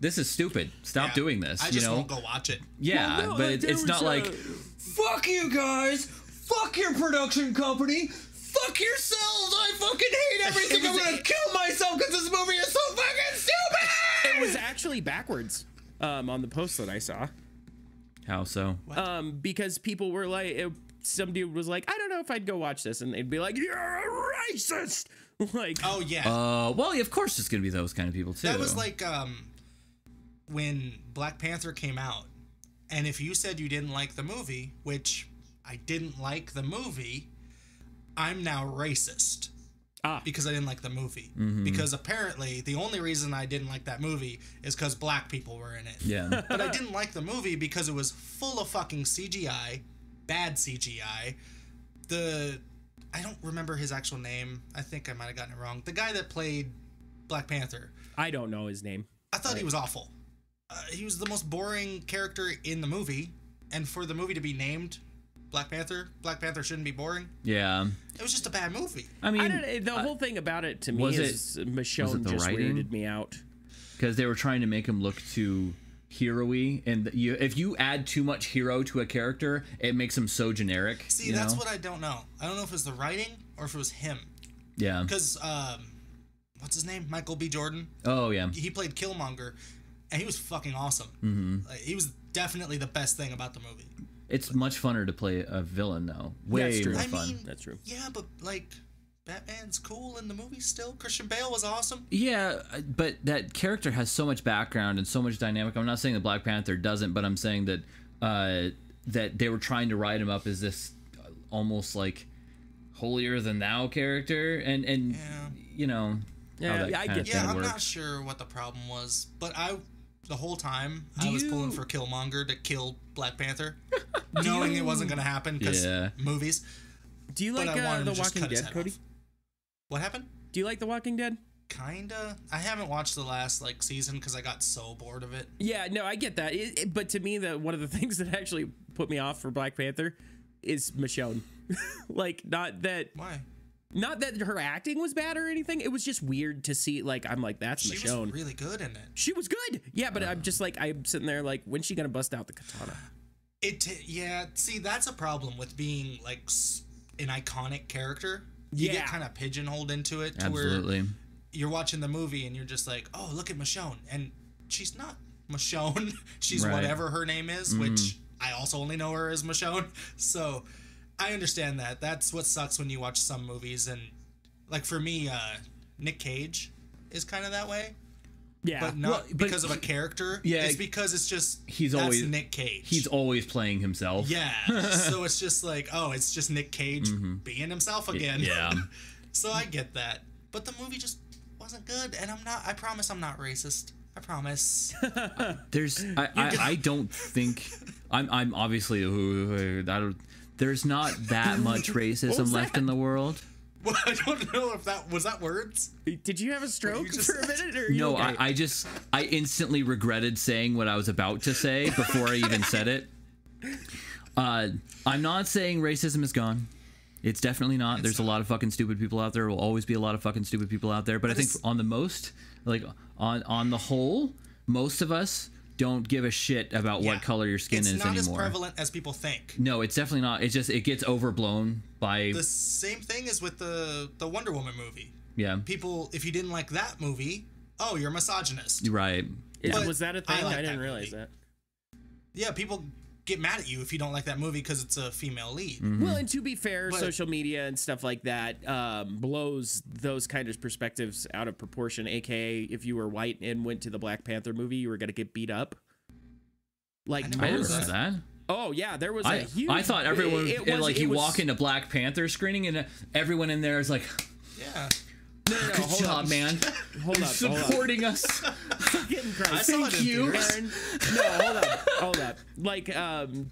this is stupid. Stop Yeah. doing this. I just won't go watch it. Yeah, Well, no, but like, there it's not was like, a- fuck you guys, fuck your production company, fuck yourselves. I fucking hate everything. I'm gonna kill myself because this movie is so fucking stupid. it was actually backwards on the post that I saw. How so? Because people were like, some dude was like, I don't know if I'd go watch this, and they'd be like, you're a racist. Like, Oh, yeah. Well, of course it's gonna be those kind of people too. That was like when Black Panther came out. And if you said you didn't like the movie, which I didn't like the movie, I'm now racist. Because I didn't like the movie. Because apparently the only reason I didn't like that movie is because black people were in it. Yeah. But I didn't like the movie because it was full of fucking CGI, bad CGI. I don't remember his actual name. I think I might have gotten it wrong. The guy that played Black Panther. I don't know his name. I thought he was awful. He was the most boring character in the movie. And for the movie to be named Black Panther shouldn't be boring. Yeah. It was just a bad movie. I mean, The whole thing about it to me was is was Michonne it the just writing? weirded me out. because they were trying to make him look too hero-y, and if you add too much hero to a character, it makes him so generic. See, that's what I don't know. I don't know if it was the writing or if it was him. Yeah. Because, what's his name? Michael B. Jordan. Oh yeah. He played Killmonger, and he was fucking awesome. Like, he was definitely the best thing about the movie. It's much funner to play a villain though. Way That's true. more I fun. mean, That's true. Yeah, but like, Batman's cool in the movie still. Christian Bale was awesome. Yeah, but that character has so much background and so much dynamic. I'm not saying that Black Panther doesn't, but I'm saying that that they were trying to write him up as this almost like holier than thou character, and Yeah. you know, Yeah, how that I kind get of Yeah, thing I'm works. not sure what the problem was, but the whole time I was pulling for Killmonger to kill Black Panther, knowing it wasn't gonna happen because Yeah. movies. Do you But like I wanted The to just Walking cut his Dead, head Cody? off. What happened? Do you like The Walking Dead? Kinda. I haven't watched the last season because I got so bored of it. Yeah, no, I get that. But to me, one of the things that actually put me off for Black Panther is Michonne. Like, Why? not that her acting was bad or anything. It was just weird to see. Like, I'm like, that's She Michonne. was really good in it. She was good. Yeah, but I'm just like, I'm sitting there like, when's she gonna bust out the katana? Yeah. See, that's a problem with being like an iconic character. You Yeah. get kind of pigeonholed into it to Absolutely. where you're watching the movie and you're just like, oh, look at Michonne, and she's not Michonne. She's Right. whatever her name is, which I also only know her as Michonne. So I understand that. That's what sucks when you watch some movies, and like for me, Nick Cage is kind of that way. Yeah, But not but because of a character. yeah, It's because it's just he's that's always Nick Cage. He's always playing himself. Yeah. So it's just like, oh, it's just Nick Cage being himself again. Yeah. So I get that. But the movie just wasn't good, and I promise I'm not racist. I promise. I don't think I'm obviously there's not that much racism left in the world. Well, I don't know if that was words. Did you have a stroke for a minute? Or are you No, okay? I instantly regretted saying what I was about to say before I even said it. I'm not saying racism is gone. It's definitely not. There's a lot of fucking stupid people out there. There will always be a lot of fucking stupid people out there. But I think on the whole, most of us don't give a shit about what color your skin is anymore. It's not as prevalent as people think. No, it's definitely not. It's just, it gets overblown by... The same thing as with the Wonder Woman movie. Yeah. People, if you didn't like that movie, oh, you're a misogynist. Right. Yeah. Was that a thing? I didn't realize that. Yeah, people get mad at you if you don't like that movie because it's a female lead. Well, and to be fair, social media and stuff like that blows those kind of perspectives out of proportion. AKA, if you were white and went to the Black Panther movie, you were gonna get beat up. Like, I didn't know that. Oh yeah, there was a huge. I thought everyone you walk into Black Panther screening and everyone in there is like, yeah. No, good job, man. Hold up, supporting us. Fucking Christ. Thank you. Aaron. No, hold up. Like,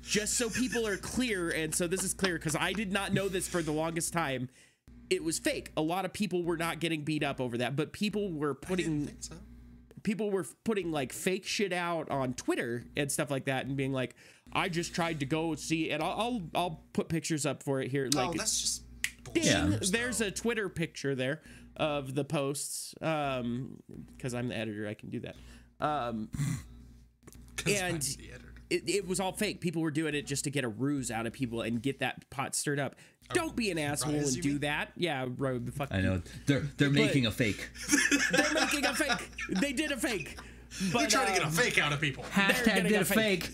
just so people are clear, and so this is clear because I did not know this for the longest time. It was fake. A lot of people were not getting beat up over that, but people were putting like fake shit out on Twitter and stuff like that, and being like, "I just tried to go see," and I'll put pictures up for it here. Like, that's just ding, yeah. There's a Twitter picture there of the posts, because I'm the editor, I can do that. And it was all fake. People were doing it just to get a ruse out of people and get that pot stirred up. Don't be an asshole and do that. Yeah, fuck. I know. They're making a fake. They're making a fake. They did a fake. But, they're trying to get a fake out of people. Hashtag get a fake.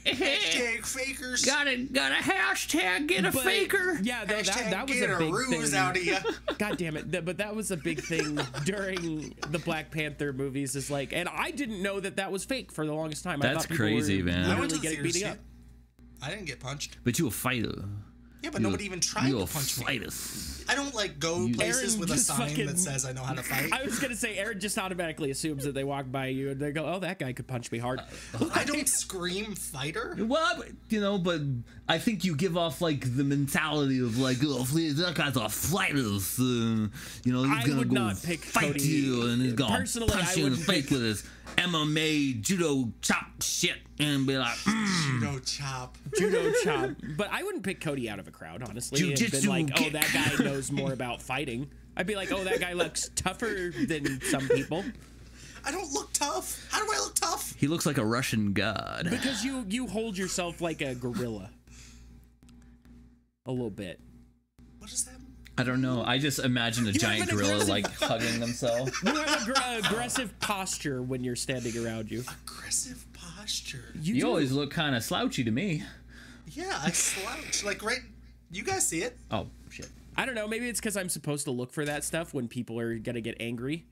Hashtag fakers. Got a hashtag get a faker. Yeah, that was get a big ruse thing. out of you. God damn it. But that was a big thing during the Black Panther movies. Is like, and I didn't know that was fake for the longest time. I That's thought people crazy, were man. literally getting beat up. I didn't get punched. But you a fighter. Yeah, but nobody even tried to punch me. I don't like go places Aaron with a sign fucking, that says I know how to fight. I was gonna say Aaron just automatically assumes that they walk by you and they go, "Oh, that guy could punch me hard." I don't scream fighter. Well, but I think you give off like the mentality of like, oh, that guy's a fighter. He's gonna go fight Cody. you and he's gonna Personally, punch you in the face with his MMA judo chop shit and be like, judo chop. But I wouldn't pick Cody out of a crowd, honestly. Jiu-jitsu, and been like, oh, that guy knows more about fighting. I'd be like, oh, that guy looks tougher than some people. I don't look tough. How do I look tough? he looks like a Russian god. Because you hold yourself like a gorilla. A little bit. What does that mean? I don't know. I just imagine a giant gorilla like hugging themselves. You have aggressive posture when you're standing around you. Aggressive posture. You always look kind of slouchy to me. Yeah, I slouch. Like, right... You guys see it? Oh, shit. I don't know. Maybe it's because I'm supposed to look for that stuff when people are going to get angry.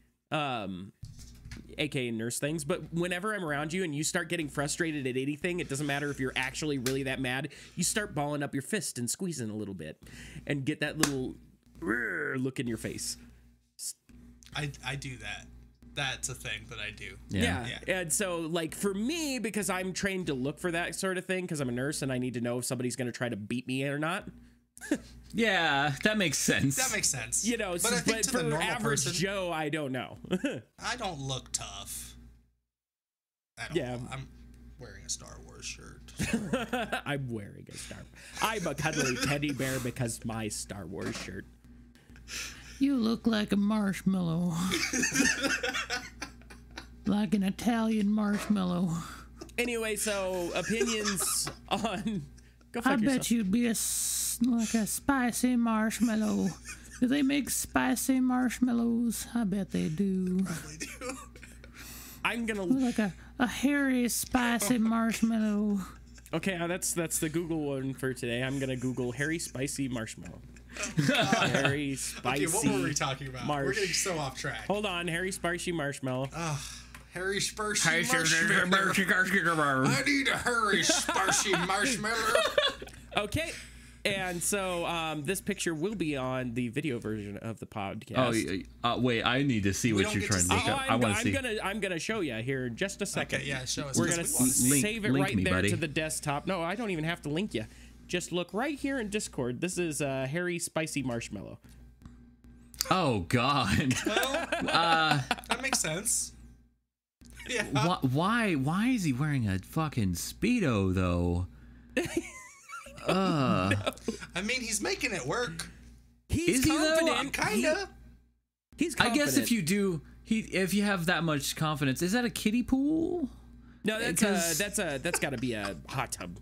AKA nurse things. But whenever I'm around you and you start getting frustrated at anything, it doesn't matter if you're actually really that mad. You start balling up your fist and squeezing a little bit and get that little look in your face. I do that. That's a thing that I do. Yeah. And so, like, for me, because I'm trained to look for that sort of thing, because I'm a nurse and I need to know if somebody's going to try to beat me or not. Yeah, that makes sense. That makes sense. You know, but I think but to for the normal average person, Joe, I don't know. I don't look tough. I'm wearing a Star Wars shirt. I'm wearing a Star. I'm a cuddly teddy bear because my Star Wars shirt. You look like a marshmallow. Like an Italian marshmallow. Anyway, so opinions on... Go fuck I yourself. bet you'd be like a spicy marshmallow. Do they make spicy marshmallows? I bet they do. Probably do. I'm gonna... Like a hairy, spicy marshmallow. Okay, that's the Google one for today. I'm gonna Google hairy, spicy marshmallow. Hairy, spicy. Okay, what were we talking about? We're getting so off track. Hold on, hairy, spicy marshmallow. Hairy, spicy marshmallow. I need a hairy, spicy marshmallow. Okay. And so this picture will be on the video version of the podcast. Oh, wait, I need to see what you're trying to look up. I want to see. I'm gonna show you here in just a second. Okay, yeah, show us. We're gonna save it link right me, there buddy. to the desktop. No, I don't even have to link you. just look right here in Discord. This is Harry Spicy Marshmallow. Oh God. Well, that makes sense. Yeah. Why is he wearing a fucking Speedo though? No. I mean, he's making it work. He's confident. Kinda. He's I confident. guess if you have that much confidence, is that a kiddie pool? No, that's got to be a hot tub.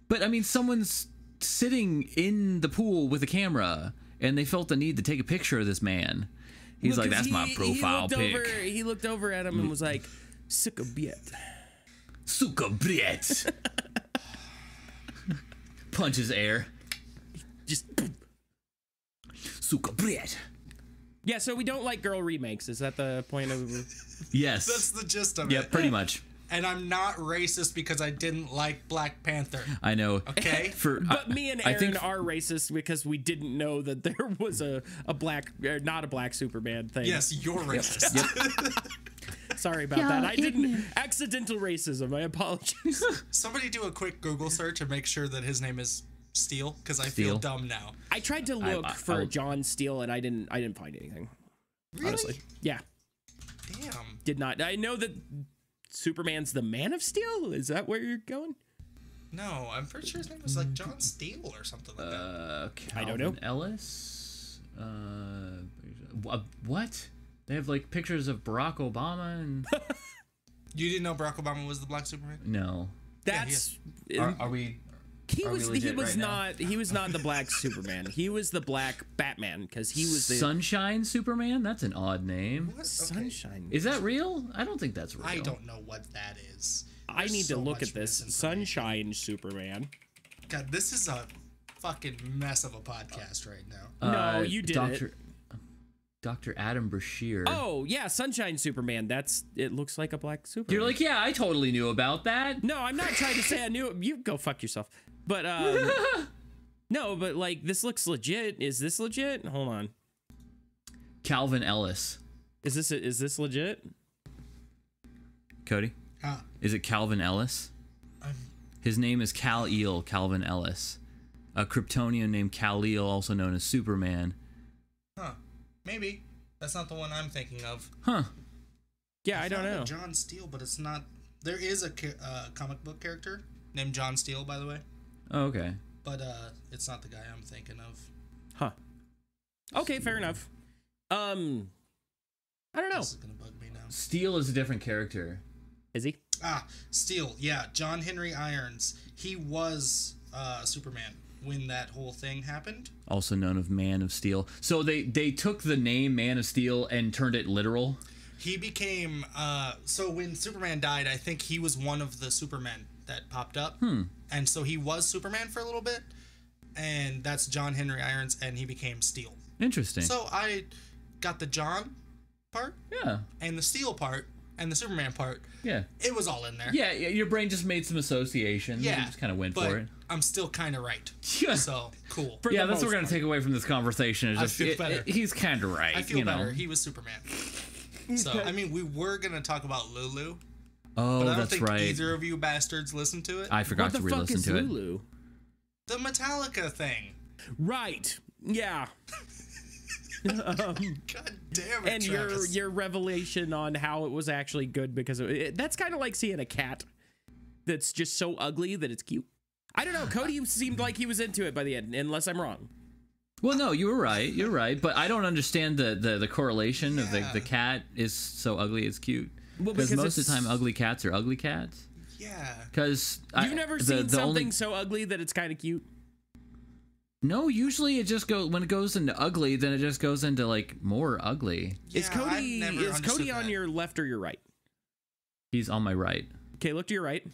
But I mean, someone's sitting in the pool with a camera, and they felt the need to take a picture of this man. He's like, "That's my profile pic." He looked over at him and was like, "Suka biet." Suka biet. Punches air. Just. Suka biet. Yeah, so we don't like girl remakes. Is that the point of? Yes. That's the gist of it. Yeah, pretty much. And I'm not racist because I didn't like Black Panther. I know. Okay. But me and Aaron are racist because we didn't know that there was a black, not a black Superman thing. Yes, you're racist. Sorry about that. I didn't. Accidental racism. I apologize. Somebody do a quick Google search and make sure that his name is Steele, because I feel dumb now. I tried to look for John Steele and I didn't find anything. Really? Honestly. Yeah. Damn. Did not. I know that Superman's the Man of Steel. Is that where you're going? No, I'm pretty sure his name was like John Steele or something like that. I don't know. Ellis? What? They have like pictures of Barack Obama and... You didn't know Barack Obama was the Black Superman? No. That's... Are we... He was not the black Superman. He was the black Batman because he was the Sunshine Superman. That's an odd name. What? Sunshine. Is that real? I don't think that's real. I don't know what that is. I need to look at this. Sunshine Superman. God, this is a fucking mess of a podcast right now. No, you did it. Dr. Adam Brashear. Oh yeah, Sunshine Superman. It looks like a black Superman. You're like, yeah, I totally knew about that. No, I'm not trying to say I knew it. You go fuck yourself. But no, but like this looks legit. Is this legit? Hold on. Calvin Ellis. Is this legit? Cody? Is it Calvin Ellis? His name is Kal-El, Calvin Ellis. A Kryptonian named Kal-El, also known as Superman. Huh. Maybe. That's not the one I'm thinking of. Huh. Yeah, I don't know. John Steele, but it's not. There is a comic book character named John Steele, by the way. Oh, okay. But it's not the guy I'm thinking of. Huh. Okay, fair enough. I don't know. This is gonna bug me now. Steele is a different character. Is he? Steele. Yeah, John Henry Irons. He was Superman when that whole thing happened. Also known as Man of Steel. So they took the name Man of Steel and turned it literal. He became so when Superman died, I think he was one of the Supermen that popped up. And so he was Superman for a little bit, and that's John Henry Irons, and he became Steel. Interesting. So I got the John part, and the Steel part, and the Superman part. Yeah. It was all in there. Yeah, your brain just made some associations. Yeah. You just kind of went but for it. I'm still kind of right. Yeah. So cool. Yeah, that's what we're going to take away from this conversation. Is I just, feel better. He's kind of right. I feel better. Know. He was Superman. So, I mean, we were going to talk about LULU. Oh, but I don't that's think right. either of you bastards listened to it. I forgot to re-listen to it. LULU? The Metallica thing. Right. Yeah. God damn it, and Travis. your revelation on how it was actually good because that's kind of like seeing a cat that's just so ugly that it's cute. I don't know. Cody seemed like he was into it by the end, unless I'm wrong. Well, no, you were right. You're right. But I don't understand the correlation of the cat is so ugly it's cute. Well, because most of the time ugly cats are ugly cats. Yeah. Because you've never seen something so ugly that it's kind of cute. No, usually it just goes when it goes into ugly, then it just goes into like more ugly. Yeah, is Cody on your left or your right? He's on my right. Okay, look to your right.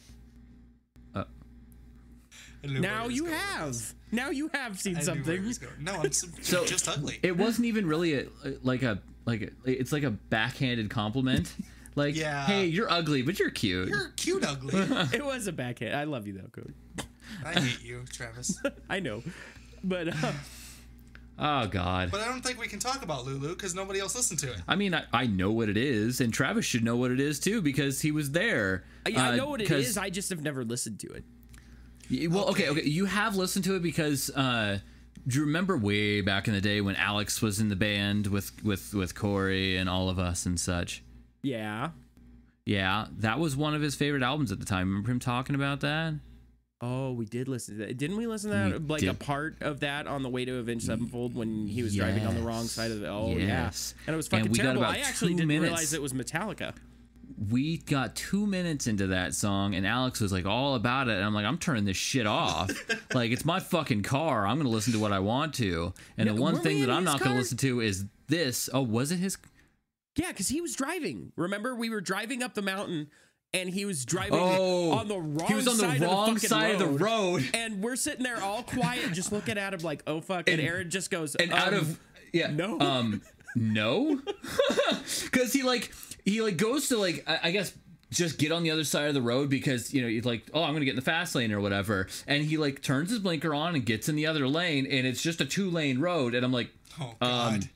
Now you have. Now you have seen something. No, I'm just ugly. It wasn't even really it's like a backhanded compliment. Like, hey, you're ugly, but you're cute. You're cute ugly. It was a backhand. I love you though, Cody. I hate you, Travis. I know, but oh god. But I don't think we can talk about LULU because nobody else listened to it. I mean, I know what it is, and Travis should know what it is too because he was there. I know what it is. I just have never listened to it. Well, okay. You have listened to it because do you remember way back in the day when Alex was in the band with Corey and all of us and such? Yeah. Yeah, that was one of his favorite albums at the time. Remember him talking about that? Oh, we did listen to that. Didn't we listen to that? Like a part of that on the way to Avenged Sevenfold when he was driving on the wrong side of the... Oh, yes. Yeah. And it was fucking terrible. I actually didn't realize it was Metallica. We got 2 minutes into that song, and Alex was like all about it. And I'm like, I'm turning this shit off. Like, it's my fucking car. I'm going to listen to what I want to. And the one thing that I'm not going to listen to is this. Oh, was it his? Yeah, because he was driving. Remember, we were driving up the mountain, and he was driving on the wrong side. He was on the wrong side of the road. And we're sitting there all quiet, just looking at him like, oh, fuck. And Aaron just goes, no. No? Because he goes to I guess just get on the other side of the road because he's like, oh, I'm gonna get in the fast lane or whatever, and he turns his blinker on and gets in the other lane, and it's just a 2-lane road, and I'm like, oh God.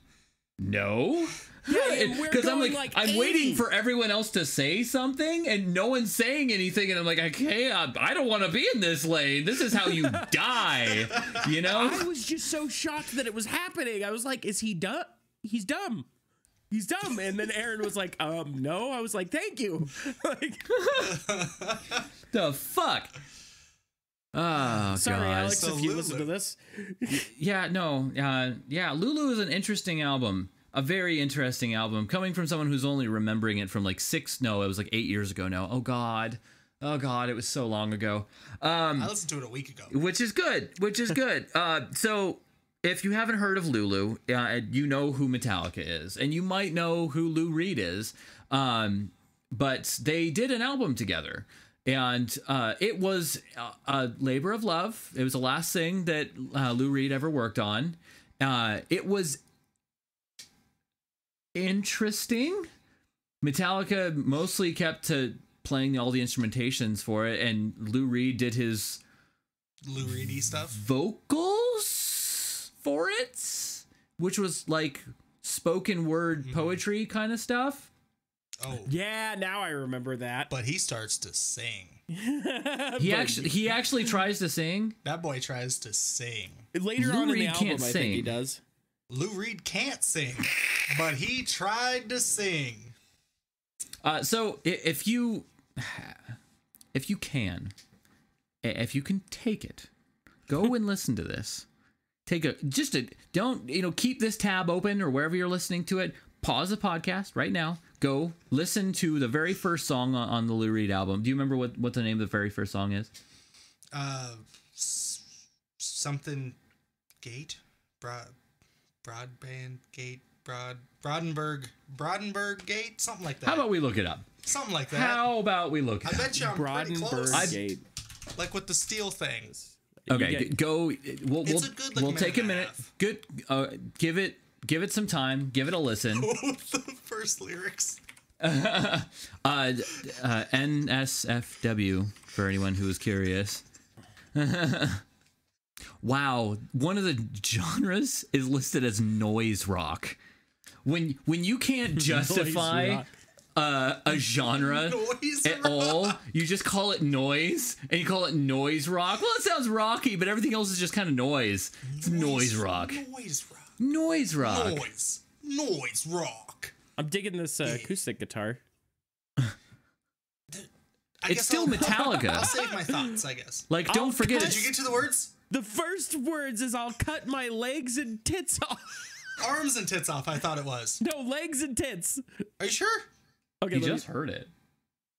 No. Yeah, because I'm I'm waiting for everyone else to say something, and no one's saying anything, and I'm like, okay, I don't want to be in this lane. This is how you die, I was just so shocked that it was happening. I was like, is he dumb? He's dumb. He's dumb. And then Aaron was like, no. I was like, thank you. The fuck? Oh, sorry, God. Alex, if you listen to this. Yeah, no. LULU is an interesting album. A very interesting album. Coming from someone who's only remembering it from it was 8 years ago now. Oh, God. It was so long ago. I listened to it a week ago. Which is good. So... if you haven't heard of LULU, you know who Metallica is, and you might know who Lou Reed is, but they did an album together, and it was a labor of love. It was the last thing that Lou Reed ever worked on. It was interesting. Metallica mostly kept to playing all the instrumentations for it, and Lou Reed did his Lou Reedy stuff, vocals for it, which was spoken word poetry kind of stuff. Oh yeah, now I remember that. But he starts to sing. He actually tries to sing. That boy tries to sing. Later on in the album, I think he does. Lou Reed can't sing, but he tried to sing. So if you can take it, go and listen to this. Don't keep this tab open or wherever you're listening to it. Pause the podcast right now. Go listen to the very first song on the Lou Reed album. Do you remember what the name of the very first song is? Something Gate, Broadband Gate, Broadenberg Gate, something like that. How about we look it up? Something like that. How about we look it up? I bet you I'm pretty close. Gate. Like with the steel things. Okay, go. We'll take a minute. Good. Give it some time. Give it a listen. The first lyrics. NSFW for anyone who is curious. Wow, one of the genres is listed as noise rock. When you can't justify a genre at all, you just call it noise, and you call it noise rock. Well, it sounds rocky, but everything else is just kind of noise. It's noise rock. Noise rock. Noise rock. I'm digging this acoustic guitar. It's still Metallica. I'll save my thoughts, I guess. Don't forget. Did you get to the words? The first words is I'll cut my legs and tits off. Arms and tits off, I thought it was. No, legs and tits. Are you sure? Okay, you just heard it.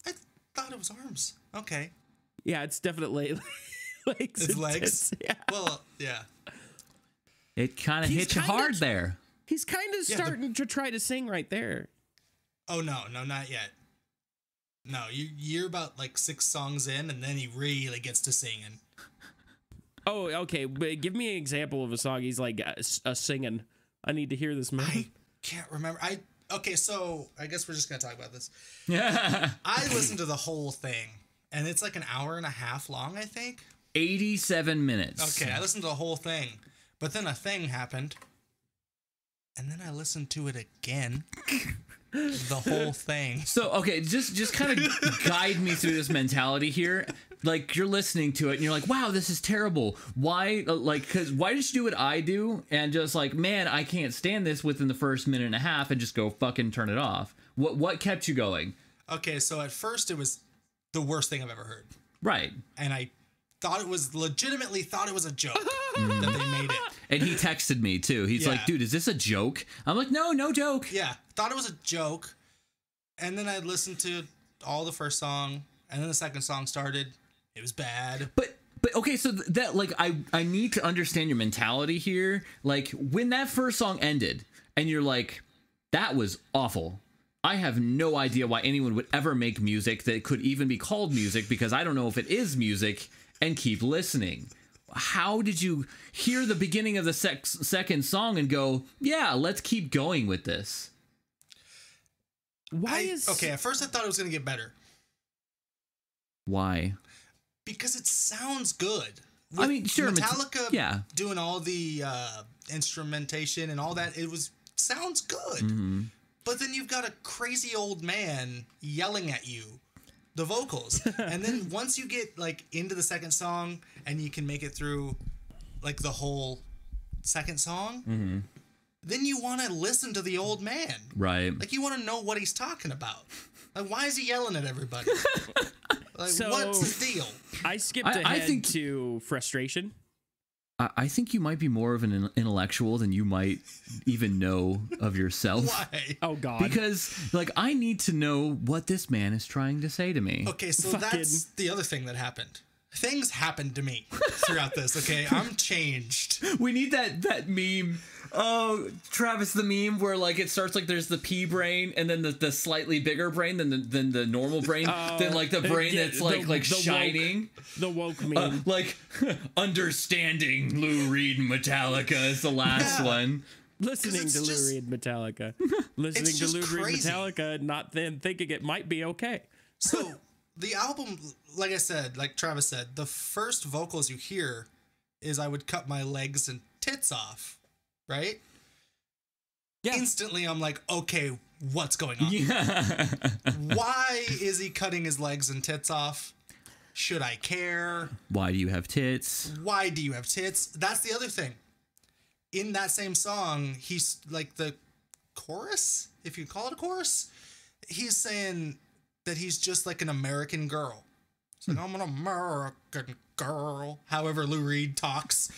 I thought it was arms. Okay. Yeah, it's definitely legs. It's legs? Tits. Yeah. Well, yeah. It kind of hit you hard there. He's kind of starting to try to sing right there. Oh, no, not yet. No, you're about 6 songs in, and then he really gets to singing. Oh, okay. But give me an example of a song he's singing. I need to hear this, man. I can't remember. Okay, so I guess we're just going to talk about this. Yeah. I listened to the whole thing, and it's an hour and a half long, I think. 87 minutes. Okay, I listened to the whole thing, but then a thing happened, and then I listened to it again. The whole thing. So, okay, just kind of guide me through this mentality here. like you're listening to it and you're like, wow, this is terrible. Why? Like, because why just do what I do and just like, man, I can't stand this within the first minute and a half and just go fucking turn it off. What kept you going? Okay, so at first it was the worst thing I've ever heard. Right. And I legitimately thought it was a joke that they made it. And he texted me too. He's like, dude, is this a joke? I'm like, no joke. Yeah, thought it was a joke. And then I listened to all the first song, and then the second song started. It was bad. But okay, so that like I need to understand your mentality here. Like when that first song ended and you're like, that was awful. I have no idea why anyone would ever make music that could even be called music, because I don't know if it is music, and keep listening. How did you hear the beginning of the second song and go, yeah, let's keep going with this? Okay, at first I thought it was going to get better. Why? Because it sounds good. I mean, sure, Metallica doing all the instrumentation and all that, sounds good. Mm-hmm. But then you've got a crazy old man yelling at you, the vocals. And then once you get like into the second song and you can make it through like the whole second song, then you want to listen to the old man. Right. Like you want to know what he's talking about. Like, why is he yelling at everybody? Like, what's his deal? I skipped ahead to frustration. I think you might be more of an intellectual than you might even know of yourself. Why? Oh, God. Because, like, I need to know what this man is trying to say to me. Okay, so that's the other thing that happened. Things happened to me throughout this, okay? I'm changed. We need that meme. Oh, Travis, the meme where, like, it starts like there's the pea brain and then the slightly bigger brain than the normal brain. Then, like, the brain that's, like shining. The woke meme. Like, understanding Lou Reed and Metallica is the last one. Listening to Lou Reed Metallica. Listening to Lou Reed Metallica, not then thinking it might be okay. So, the album, like I said, like Travis said, the first vocals you hear is I would cut my legs and tits off, right? Yeah. Instantly, I'm like, okay, what's going on? Yeah. Why is he cutting his legs and tits off? Should I care? Why do you have tits? Why do you have tits? That's the other thing. In that same song, he's like the chorus, if you call it a chorus, he's saying that he's just like an American girl. It's like, I'm an American girl. However Lou Reed talks.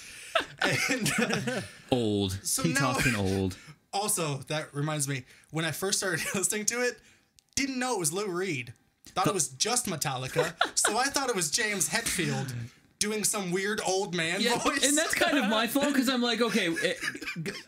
And old. So he talking old. Also, that reminds me, when I first started listening to it, didn't know it was Lou Reed. Thought it was just Metallica. So I thought it was James Hetfield doing some weird old man voice. And that's kind of my fault, because I'm like, okay,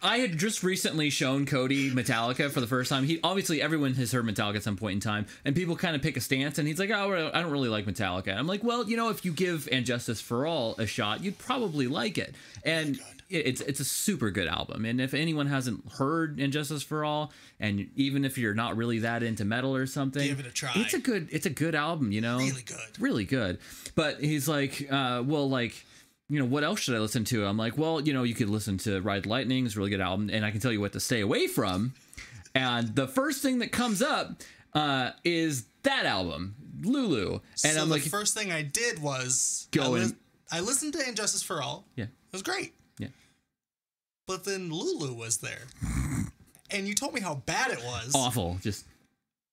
I had just recently shown Cody Metallica for the first time. Obviously everyone has heard Metallica at some point in time, and people kind of pick a stance, and he's like, oh, I don't really like Metallica. And I'm like, well, you know, if you give And Justice for All a shot, you'd probably like it. And it's a super good album. And if anyone hasn't heard And Justice for All, and even if you're not really that into metal or something, give it a try. It's a good album, you know? Really good. But he's like, well, like, you know, what else should I listen to? I'm like, well, you know, you could listen to Ride Lightning. It's a really good album, and I can tell you what to stay away from. And the first thing that comes up is that album, Lulu. And so I'm like, the first thing I did was I listened to And Justice for All. Yeah. It was great. Yeah. But then Lulu was there. And you told me how bad it was. Awful. Just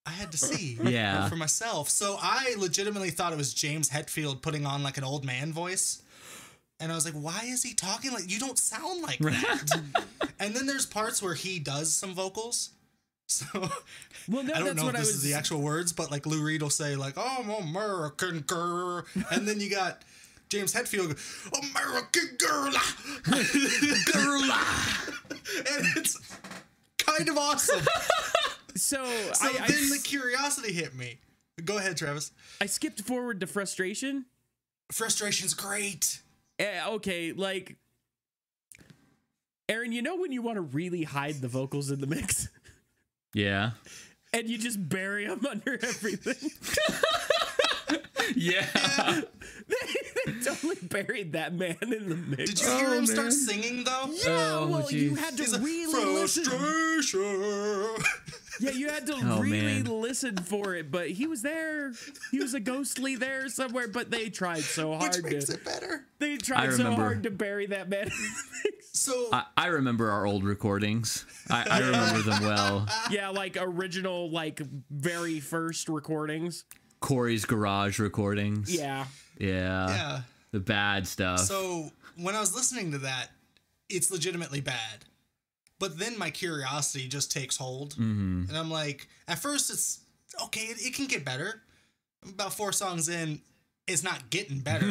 I had to see for myself. So I legitimately thought it was James Hetfield putting on like an old man voice. And I was like, why is he talking like, you don't sound like that. And then there's parts where he does some vocals. So well, no, I don't know if this is the actual words, but like Lou Reed will say like, oh, I'm American girl. And then you got James Hetfield, American girl. And it's kind of awesome. So then the curiosity hit me. Go ahead, Travis. I skipped forward to frustration. Frustration's great. Okay, like, Aaron, you know when you want to really hide the vocals in the mix? Yeah. And you just bury them under everything. Yeah. They totally buried that man in the mix. Did you hear him start singing, though? Yeah, well, you had to really listen. Frustration. Yeah, you had to really listen for it, but he was there. He was a ghostly there somewhere, but they tried so hard. Which makes it better. They tried so hard to bury that man. So I remember our old recordings. I remember them well. Yeah, like original, like very first recordings. Corey's garage recordings. Yeah. yeah. The bad stuff. So when I was listening to that, it's legitimately bad. But then my curiosity just takes hold. And I'm like, at first it's okay, it can get better. About 4 songs in, it's not getting better.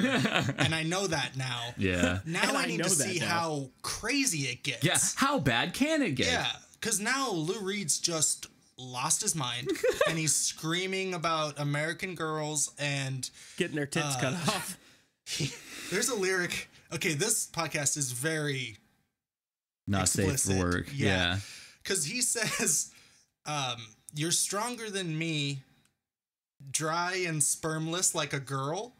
And I know that now. Yeah. Now I need to see how crazy it gets. Yeah. How bad can it get? Yeah. Because now Lou Reed's just lost his mind. And he's screaming about American girls and getting their tits cut off. There's a lyric. Okay, this podcast is very not explicit. safe for work. Yeah. Because he says, you're stronger than me, dry and spermless like a girl.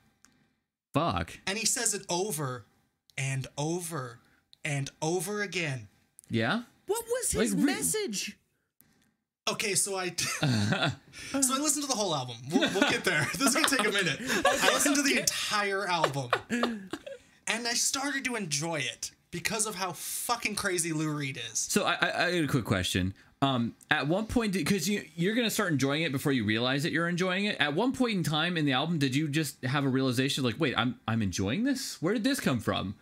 Fuck. And he says it over and over and over again. Yeah? What was his message? Okay, so I listened to the whole album. We'll get there. This is going to take a minute. I listened to the entire album. And I started to enjoy it because of how fucking crazy Lou Reed is. So I got a quick question. At one point, because you're going to start enjoying it before you realize that you're enjoying it. At one point in time in the album, did you just have a realization like, wait, I'm enjoying this? Where did this come from?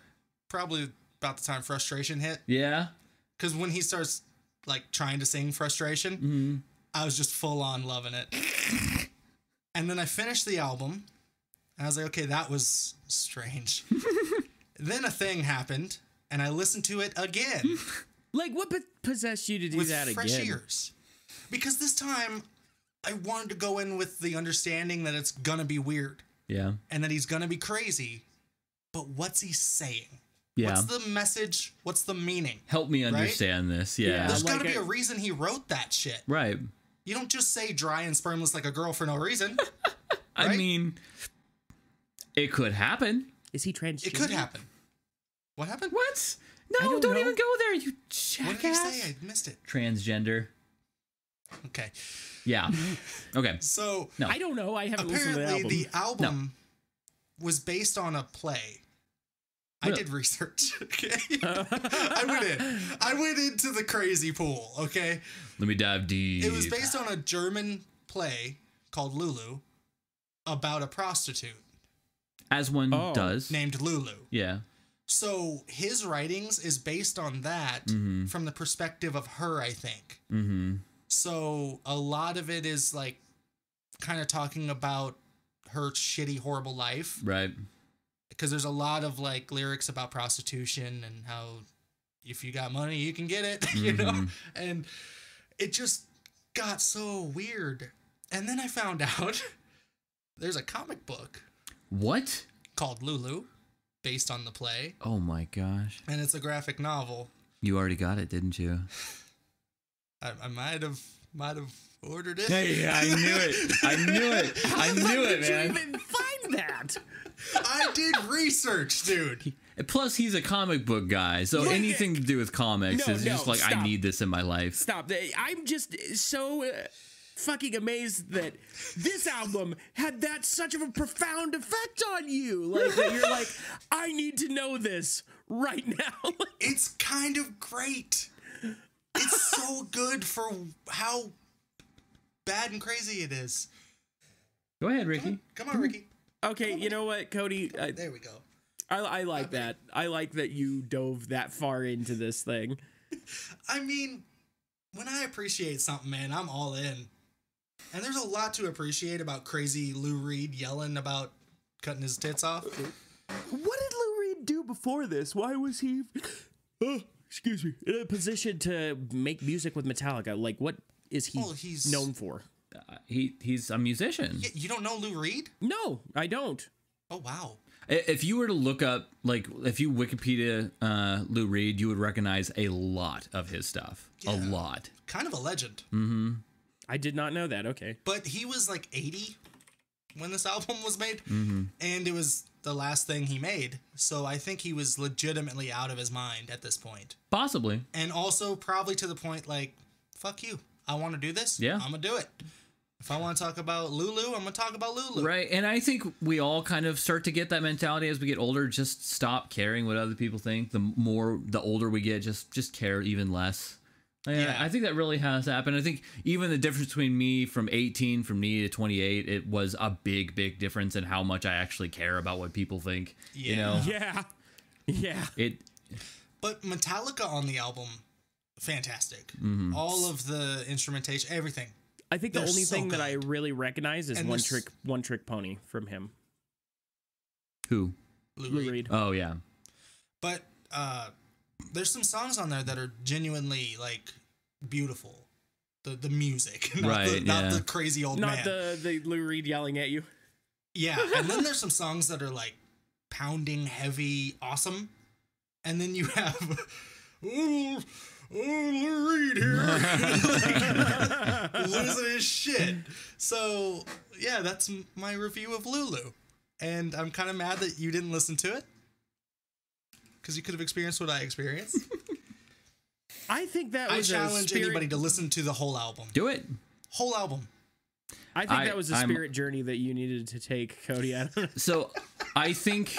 Probably about the time Frustration hit. Yeah. Because when he starts like trying to sing Frustration, I was just full on loving it. And then I finished the album. And I was like, okay, that was strange. Then a thing happened, and I listened to it again. Like, what possessed you to do that again? With fresh ears. Because this time, I wanted to go in with the understanding that it's gonna be weird. Yeah. And that he's gonna be crazy. But what's he saying? Yeah. What's the message? What's the meaning? Help me understand this. Yeah. There's gotta be a reason he wrote that shit. Right. You don't just say dry and spermless like a girl for no reason. I mean, it could happen. Is he transgender? It could happen. What happened? What? No, don't even go there, you jackass. What did you say? I missed it. Transgender. Okay. Yeah. Okay. So no. I don't know. I haven't listened to the album. Apparently, the album was based on a play. Really? I did research. Okay. I went into the crazy pool. Okay. Let me dive deep. It was based on a German play called LULU about a prostitute. As one does. Named Lulu. Yeah. So his writings is based on that from the perspective of her, I think. So a lot of it is like kind of talking about her shitty, horrible life. Right. Because there's a lot of like lyrics about prostitution and how if you got money, you can get it, you know? And it just got so weird. And then I found out there's a comic book. What? Called Lulu, based on the play. Oh my gosh. And it's a graphic novel. You already got it, didn't you? I might have ordered it. Hey, I knew it. I knew it. I knew it, man. How did you even find that? I did research, dude. Plus, he's a comic book guy, so anything to do with comics is just like, stop. I need this in my life. Stop. I'm just so fucking amazed that this album had that such of a profound effect on you. Like, that you're like, I need to know this right now. It's kind of great. It's so good for how bad and crazy it is. Go ahead, Ricky. Come on, Ricky. Okay, you know what, Cody? There we go. I like that. I like that you dove that far into this thing. I mean, when I appreciate something, man, I'm all in. And there's a lot to appreciate about crazy Lou Reed yelling about cutting his tits off. What did Lou Reed do before this? Why was he, excuse me, in a position to make music with Metallica? Like, what is he known for? He's a musician. You don't know Lou Reed? No, I don't. Oh, wow. If you were to look up, like, if you Wikipedia Lou Reed, you would recognize a lot of his stuff. Yeah. A lot. Kind of a legend. Mm-hmm. I did not know that. Okay. But he was like 80 when this album was made. And it was the last thing he made. So I think he was legitimately out of his mind at this point. Possibly. And also probably to the point like, fuck you. I want to do this. Yeah. I'm gonna do it. If I want to talk about Lulu, I'm gonna talk about Lulu. Right, and I think we all kind of start to get that mentality as we get older. Just stop caring what other people think. The older we get, just care even less. Yeah, I think that really has happened. I think even the difference between me from 18, from me to 28, it was a big difference in how much I actually care about what people think. Yeah. You know? Yeah. But Metallica on the album, fantastic. Mm-hmm. All of the instrumentation, everything. I think the They're only so thing that good. I really recognize is And one trick pony from him. Who? Lou Reed. Oh, yeah. But there's some songs on there that are genuinely like beautiful. The music, not the crazy old man. Not the Lou Reed yelling at you. Yeah, and then there's some songs that are like pounding, heavy, awesome. And then you have Lou Reed here losing his shit. So yeah, that's my review of Lulu. And I'm kind of mad that you didn't listen to it, because you could have experienced what I experienced. I think that was I challenge anybody to listen to the whole album. Do it. Whole album. I think that was a spirit journey that you needed to take, Cody. So I think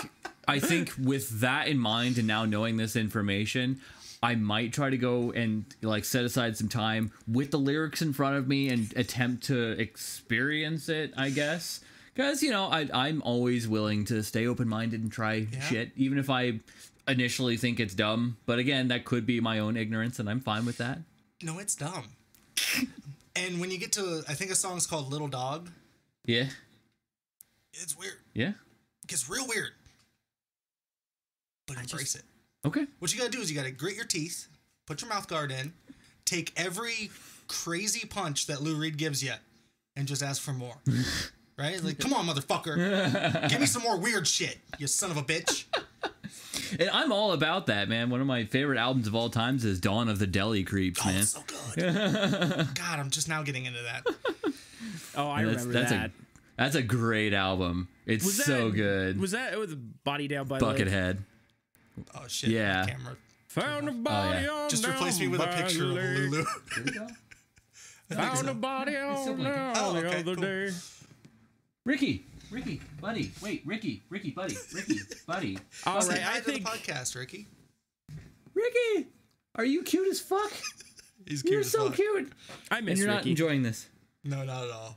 with that in mind, and now knowing this information, I might try to go and like set aside some time with the lyrics in front of me and attempt to experience it, I guess. Because, you know, I'm always willing to stay open-minded and try shit, even if I initially think it's dumb. But again, that could be my own ignorance, and I'm fine with that. No, it's dumb. And when you get to, I think a song's called Little Dog. Yeah. It's weird. Yeah. It gets real weird. But embrace it. Okay. What you gotta do is you gotta grit your teeth, put your mouth guard in, take every crazy punch that Lou Reed gives you, and just ask for more. Right? Like, come on, motherfucker. Give me some more weird shit, you son of a bitch. And I'm all about that, man. One of my favorite albums of all times is Dawn of the Deli Creeps, man. It's so good. God, I'm just now getting into that. Oh, I remember that. That's a great album. It's so good. Was that with Body Down by Buckethead? Oh shit! Yeah. My camera. Found a body on Just replace me with a picture of Lulu. Here we go. Found a body on the other day. Ricky, buddy. Wait, Ricky, buddy. All Say right, hi I to the think podcast, Ricky. Ricky, are you cute as fuck? He's cute You're as so fuck. cute. I miss And you're Ricky. not enjoying this. No, not at all.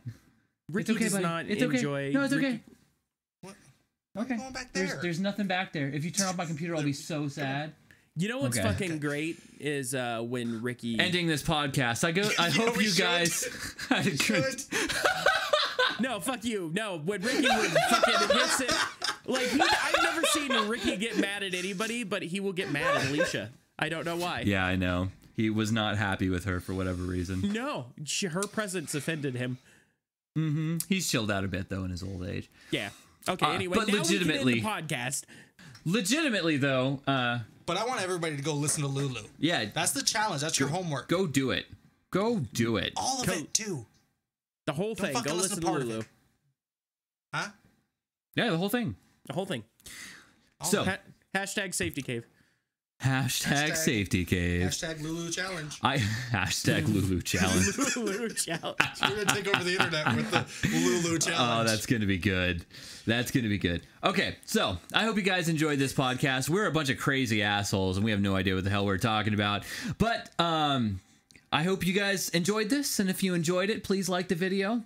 Ricky It's okay, does buddy. not It's okay. enjoy. No, it's okay. Ricky- What? Okay. Going back there. There's nothing back there. If you turn off my computer, I'll be so sad. You know what's Okay. fucking great is when Ricky Ending this podcast. I hope we you should. guys had a good. Good. No, fuck you. No, when Ricky would fucking hits it, like I've never seen Ricky get mad at anybody, but he will get mad at Alicia. I don't know why. Yeah, I know. He was not happy with her for whatever reason. No, her presence offended him. Mm-hmm. He's chilled out a bit though in his old age. Yeah. Okay. Anyway, but now legitimately- we can end the podcast. Legitimately though, But I want everybody to go listen to Lulu. yeah, That's the challenge. That's your homework. go do it. Go do it. All of it too. The whole thing. fucking Go listen listen to to part of Lulu. it. Huh? Yeah, the whole thing. The whole thing. So Hashtag safety cave. hashtag safety cave. Hashtag Lulu challenge. Hashtag Lulu challenge. Lulu challenge. We're gonna take over the internet with the Lulu challenge. Oh, that's going to be good. That's going to be good. Okay, so I hope you guys enjoyed this podcast. We're a bunch of crazy assholes, and we have no idea what the hell we're talking about. But I hope you guys enjoyed this, and if you enjoyed it, please like the video.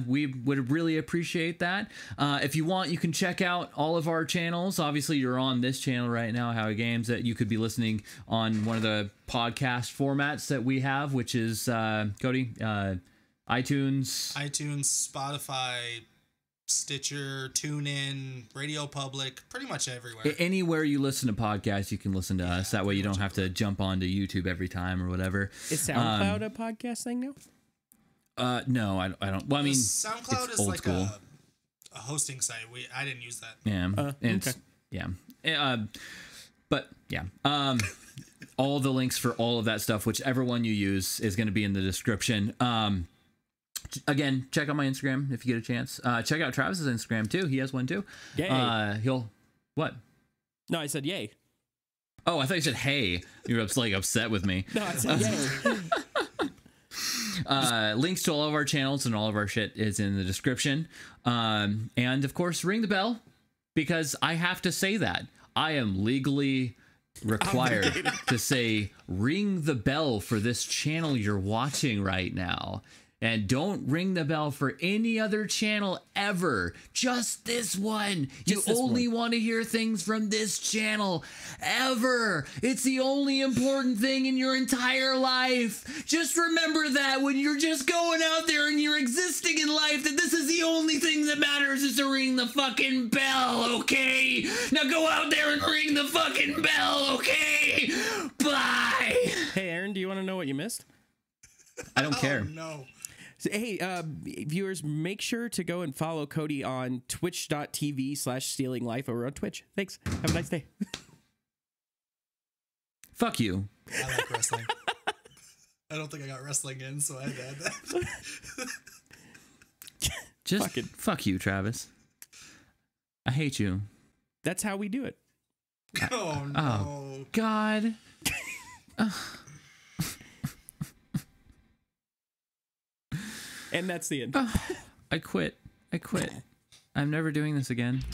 We would really appreciate that. If you want, you can check out all of our channels. Obviously, you're on this channel right now, Howie Games, that you could be listening on one of the podcast formats that we have, which is, Cody, iTunes, Spotify, Stitcher, TuneIn, Radio Public, pretty much everywhere. Anywhere you listen to podcasts, you can listen to us. That way you don't have to jump onto YouTube every time or whatever. Is SoundCloud a podcast thing now? No, I don't. Well, I mean, SoundCloud it's is old like school. a hosting site. I didn't use that. Yeah, and okay. But yeah, all the links for all of that stuff, whichever one you use, is going to be in the description. Again, check out my Instagram if you get a chance. Check out Travis's Instagram too. He has one too. Yay. He'll what? No, I said yay. Oh, I thought you said hey. You were like upset with me. No, I said yay. Links to all of our channels and all of our shit is in the description. And of course, ring the bell, because I have to say that. I am legally required to say ring the bell for this channel you're watching right now. And don't ring the bell for any other channel ever. Just this one. You only want to hear things from this channel ever. It's the only important thing in your entire life. Just remember that when you're just going out there and you're existing in life, that this is the only thing that matters, is to ring the fucking bell, okay? Now go out there and ring the fucking bell, okay? Bye. Hey, Aaron, do you want to know what you missed? I don't care. No. Hey, viewers, make sure to go and follow Cody on twitch.tv/stealinglife over on Twitch. Thanks. Have a nice day. Fuck you. I like wrestling. I don't think I got wrestling in, so I had to add that. Just fuck you, Travis. I hate you. That's how we do it. Oh, no. Oh, God. And that's the end. I quit. I'm never doing this again.